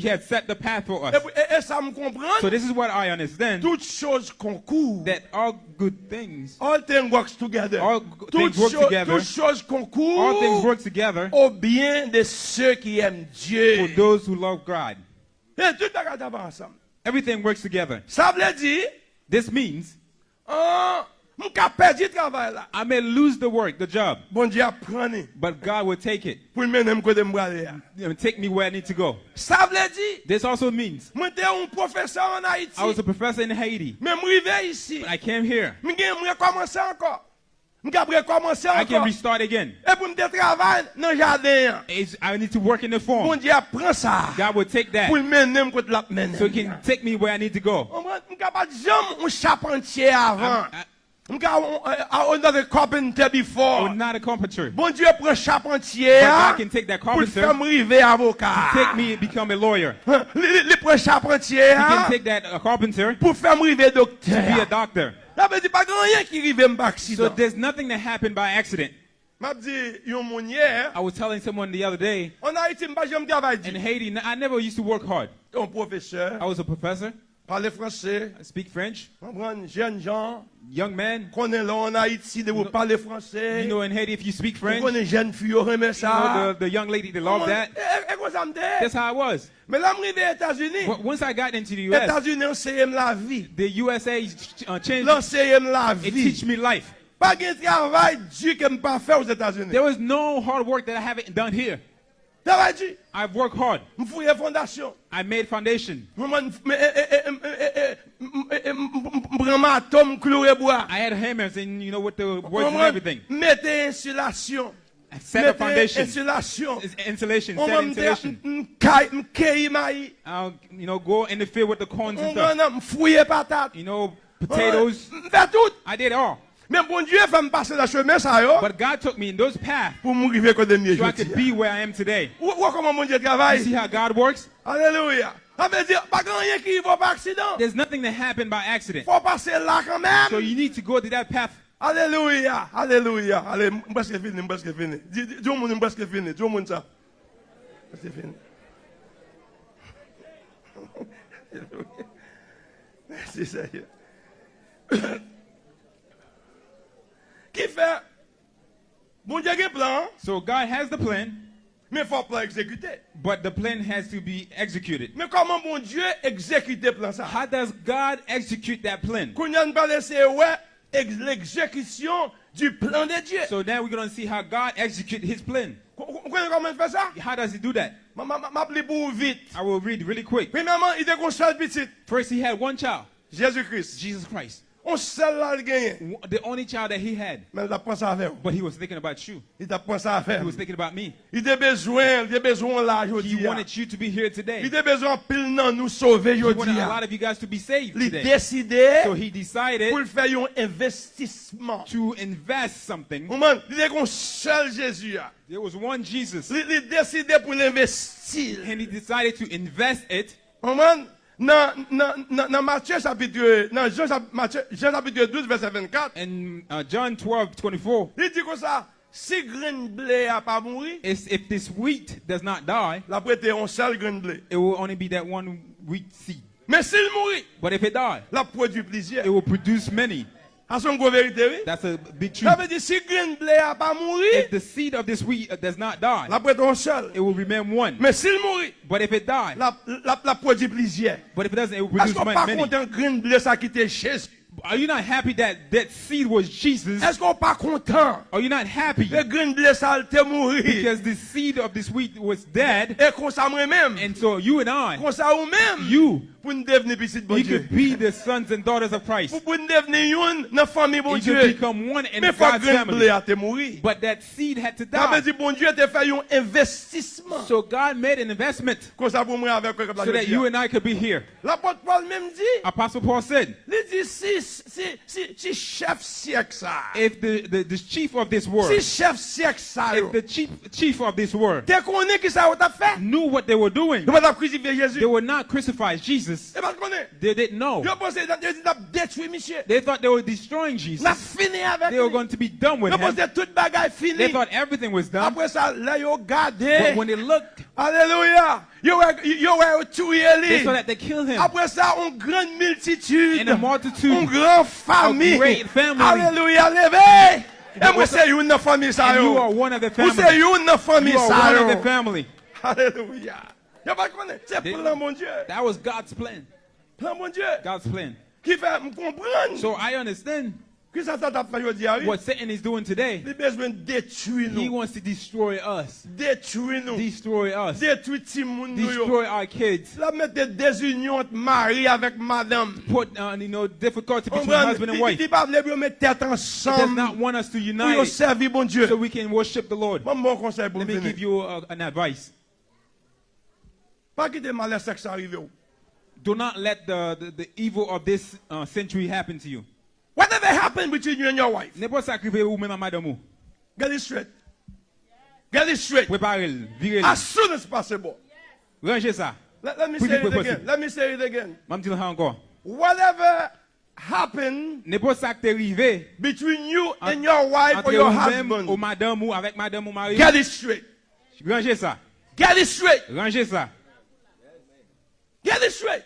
had set the path for us. So this is what I understand. That all good things, all things work together. All things work together. All things work together au bien de ceux qui aiment Dieu. For those who love God. Everything works together. This means I may lose the work, the job. But God will take it. Take me where I need to go. This also means I was a professor in Haiti. But I came here. I can restart again. I need to work in the farm. God will take that. So He can take me where I need to go. I'm not a carpenter before. I'm not a carpenter. Bon Dieu prend charpentier. But God can take that carpenter to take me and become a lawyer. He can take that carpenter to be a doctor. So there's nothing that happened by accident. I was telling someone the other day, in Haiti, I never used to work hard. I was a professor. I speak French. Young men. You know, in Haiti, if you speak French, you know, the young lady, they love that. That's how I was. But once I got into the US, the USA changed. It teach me life. There was no hard work that I haven't done here. I've worked hard. I made foundation. I had hammers and you know with the words and everything. I set a foundation. Insulation. Set insulation. I'll go in the field with the corns and stuff. Potatoes. I did it all. But God took me in those paths so I could be where I am today. You see how God works? Hallelujah. There's nothing that happened by accident. So you need to go to that path. Hallelujah. Hallelujah. Qui fait? Bon Dieu a un plan. So God has the plan. Mais il faut pas exécuter. But the plan has to be executed. Mais comment bon Dieu exécute plan ça? How does God execute that plan? Qu'on a pas laissé l'exécution du plan de Dieu. So now we're going to see how God executes His plan. Comment il fait ça? How does He do that? I will read really quick. Premièrement, il était un seul petit. First, He had one child. Jésus-Christ. Jesus Christ. The only child that he had. But he was thinking about you. He was thinking about me. He wanted you to be here today. He wanted a lot of you guys to be saved today. So he decided to invest something. There was one Jesus. And he decided to invest it Dans Matthieu chapitre, Jean chapitre 12, verset 24. In John 12:24. Il dit comme ça. Si grain de blé a pas mourir, if this wheat does not die, la prêter un seul grain de blé. It will only be that one wheat seed. Mais s'il mourit, but if it die, la produit plusieurs. It will produce many. That's a big truth. Ça veut dire si grain de blé a pas mourir, if the seed of this wheat does not die, la prêter un seul. It will remain one. Mais s'il mourit, but if it die, la produit plusieurs. But if it doesn't, it will produce many. Est-ce qu'on pas content grain de blé ça qui était Jésus? Are you not happy that seed was Jesus? Est-ce qu'on pas content? Are you not happy? Le grain de blé ça était mourir. Because the seed of this wheat was dead. Et qu'on ça moi-même. And so you and I. Qu'on ça ou même. You. Pour nous devenir petits bon Dieu. You could be the sons and daughters of Christ. Pour nous devenir une dans famille bon Dieu. You could become one in God's family. But that seed had to die. Ça veut dire bon Dieu t'a fait un investissement. So God made an investment. Comme ça pour moi avec so that you and I could be here. L'apôtre Paul même dit. Apostle Paul said. Il dit si chef siècle ça. If the chief of this world. Si chef siècle ça. If the chief of this world. T'es connais qui ça t'a fait? Knew what they were doing. Ils vont crucifier Jésus. They would not crucify Jesus. They didn't know. They thought they were destroying Jesus. They were going to be done with him. They thought everything was done. But when they looked, Hallelujah, they saw that they killed him. And a multitude, a great family. Hallelujah, and you are one of the family. You are one of the family. Hallelujah. That was God's plan. God's plan. So I understand what Satan is doing today. He wants to destroy us. Destroy us. Destroy our kids. Put difficulty between husband and wife. He does not want us to unite so we can worship the Lord. Let me give you an advice. Do not let the evil of this century happen to you. Whatever happened between you and your wife, get it straight. Get it straight. As soon as possible. Let me say it again. Let me say it again. Whatever happened between you and your wife or your husband, get it straight. Get it straight. Get it straight.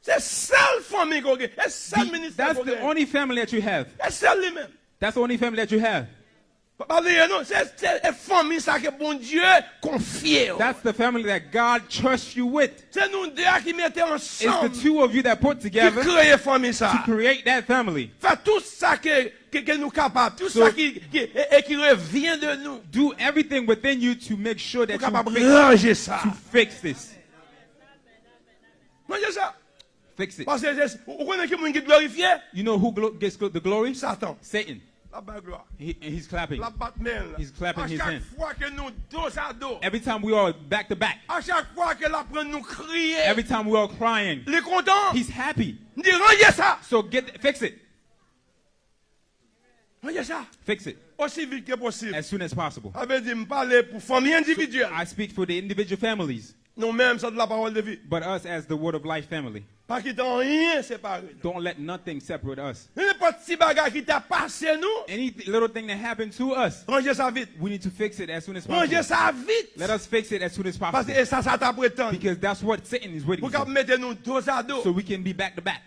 C'est seul famille qu'on a. That's the only family that you have. That's the only family that you have. That's the family that God trusts you with. It's the two of you that put together to create that family. Do everything within you to make sure that you fix this. Fix it. You know who gets the glory? Satan. He's clapping. He's clapping his hands. Every time we are back to back. Every time we are crying. He's happy. So fix it. Fix it. As soon as possible. I speak for the individual families. But us as the Word of Life family. Don't let nothing separate us. Any little thing that happened to us, we need to fix it as soon as possible. Let us fix it as soon as possible. Because that's what Satan is waiting for. So we can be back to back.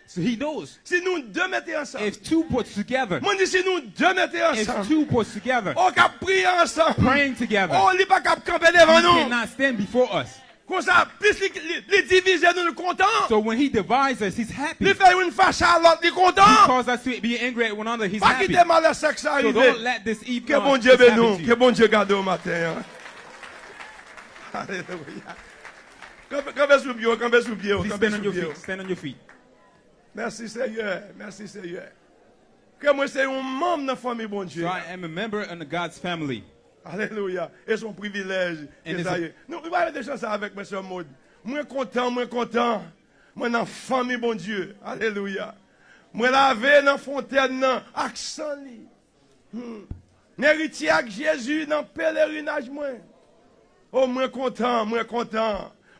So he knows. If two put together, if two put together, praying together, he cannot stand before us. So when he divides us, he's happy. He calls us to be angry at one another. He's happy. So don't let this evil happen to you. Please stand on your feet. Stand on your feet. Merci Seigneur. Merci Seigneur. So I am a member of God's family. Alléluia. Et son privilège. Nous parlons des choses avec M. Maud. Moi content. Moi dans famille bon Dieu. Alléluia. Moi lavé dans fontaine accent li. N'héritier avec Jésus dans pèlerinage moi. Oh moi content.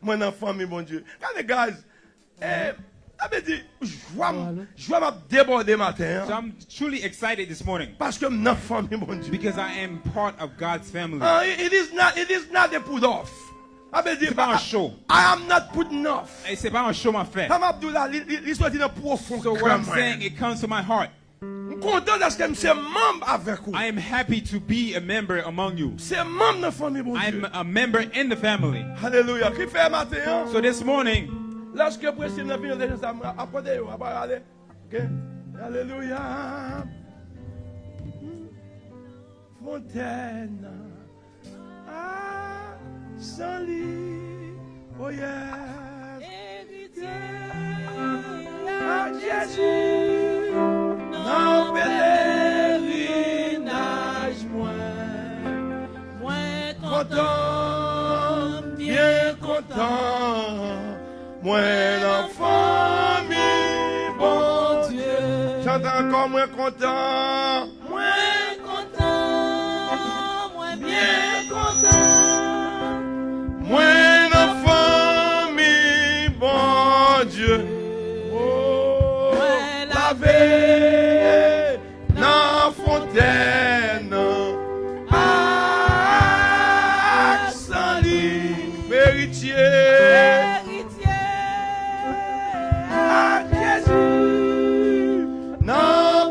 moi dans famille bon Dieu. Regardez guys, avait dit joie m'a débordé matin. So I'm truly excited this morning. Parce que dans famille bon Dieu. Because I am part of God's family. It is not a put off. C'est pas un show. I am not putting off. Et c'est pas un show m'a fait. L'histoire est profond. So what I'm saying, it comes to my heart. Content parce que je membre avec vous. I am happy to be a member among you. C'est membre de la famille bon Dieu. I'm a member in the family. Hallelujah. Qui fait matin? So this morning, lorsque le président vient de ça, apportez vous, aller. OK? Hallelujah. Fontaine. Ah, sans lit. Oh yes. Ah, Jésus. Non, pèlerinage, moins content, bien content, moins la famille, bon Dieu. J'entends encore moins content, moins bien content, moins la famille, bon Dieu. Oh, la veille. Fontaine, Axali, héritier, à Jésus, non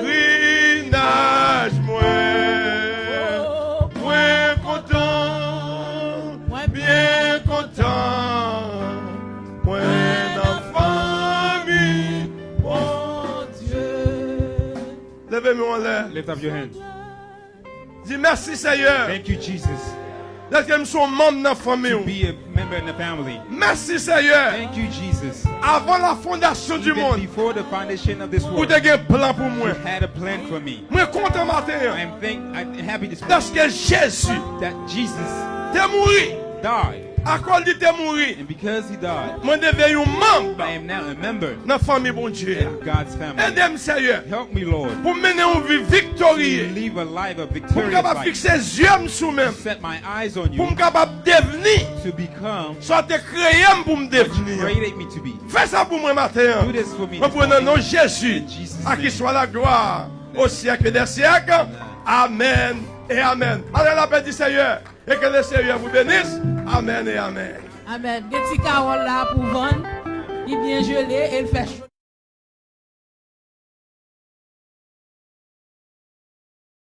pèlerinage, moins content, bien content, moins famille, bon Dieu. Levez-moi en l'air. Lift up your hands. Dis merci Seigneur. Thank you, Jesus. D'être comme son membre dans la famille. To be a member in the family. Merci Seigneur. Thank you, Jesus. Avant la fondation du monde. Before the foundation of this world. Vous avez un plan pour moi. You had a plan for me. Moi content matin. I'm happy this morning. Parce que Jésus. That Jesus. T'es mort. Died. À cause de t'es mort. And because he died. Moi deviens un membre. I am now a member. Dans la famille bon Dieu. In God's family. Aide-moi Seigneur. Help me Lord. Pour mener une vie victorieuse. Live a life of Pour victorious capable fixer les yeux sur moi. Set my eyes on you. Pour capable devenir. To become. Soit te créé pour me devenir. Created me to be. Fais ça pour moi matin. Do this for me. En prenant nom Jésus. À qui soit la gloire au siècle des siècles. Amen et amen. Allez la paix du Seigneur. Et que le Seigneur vous bénisse. Amen et amen. Amen. Des petits carottes là pour vendre. Il est bien gelé et il fait chaud.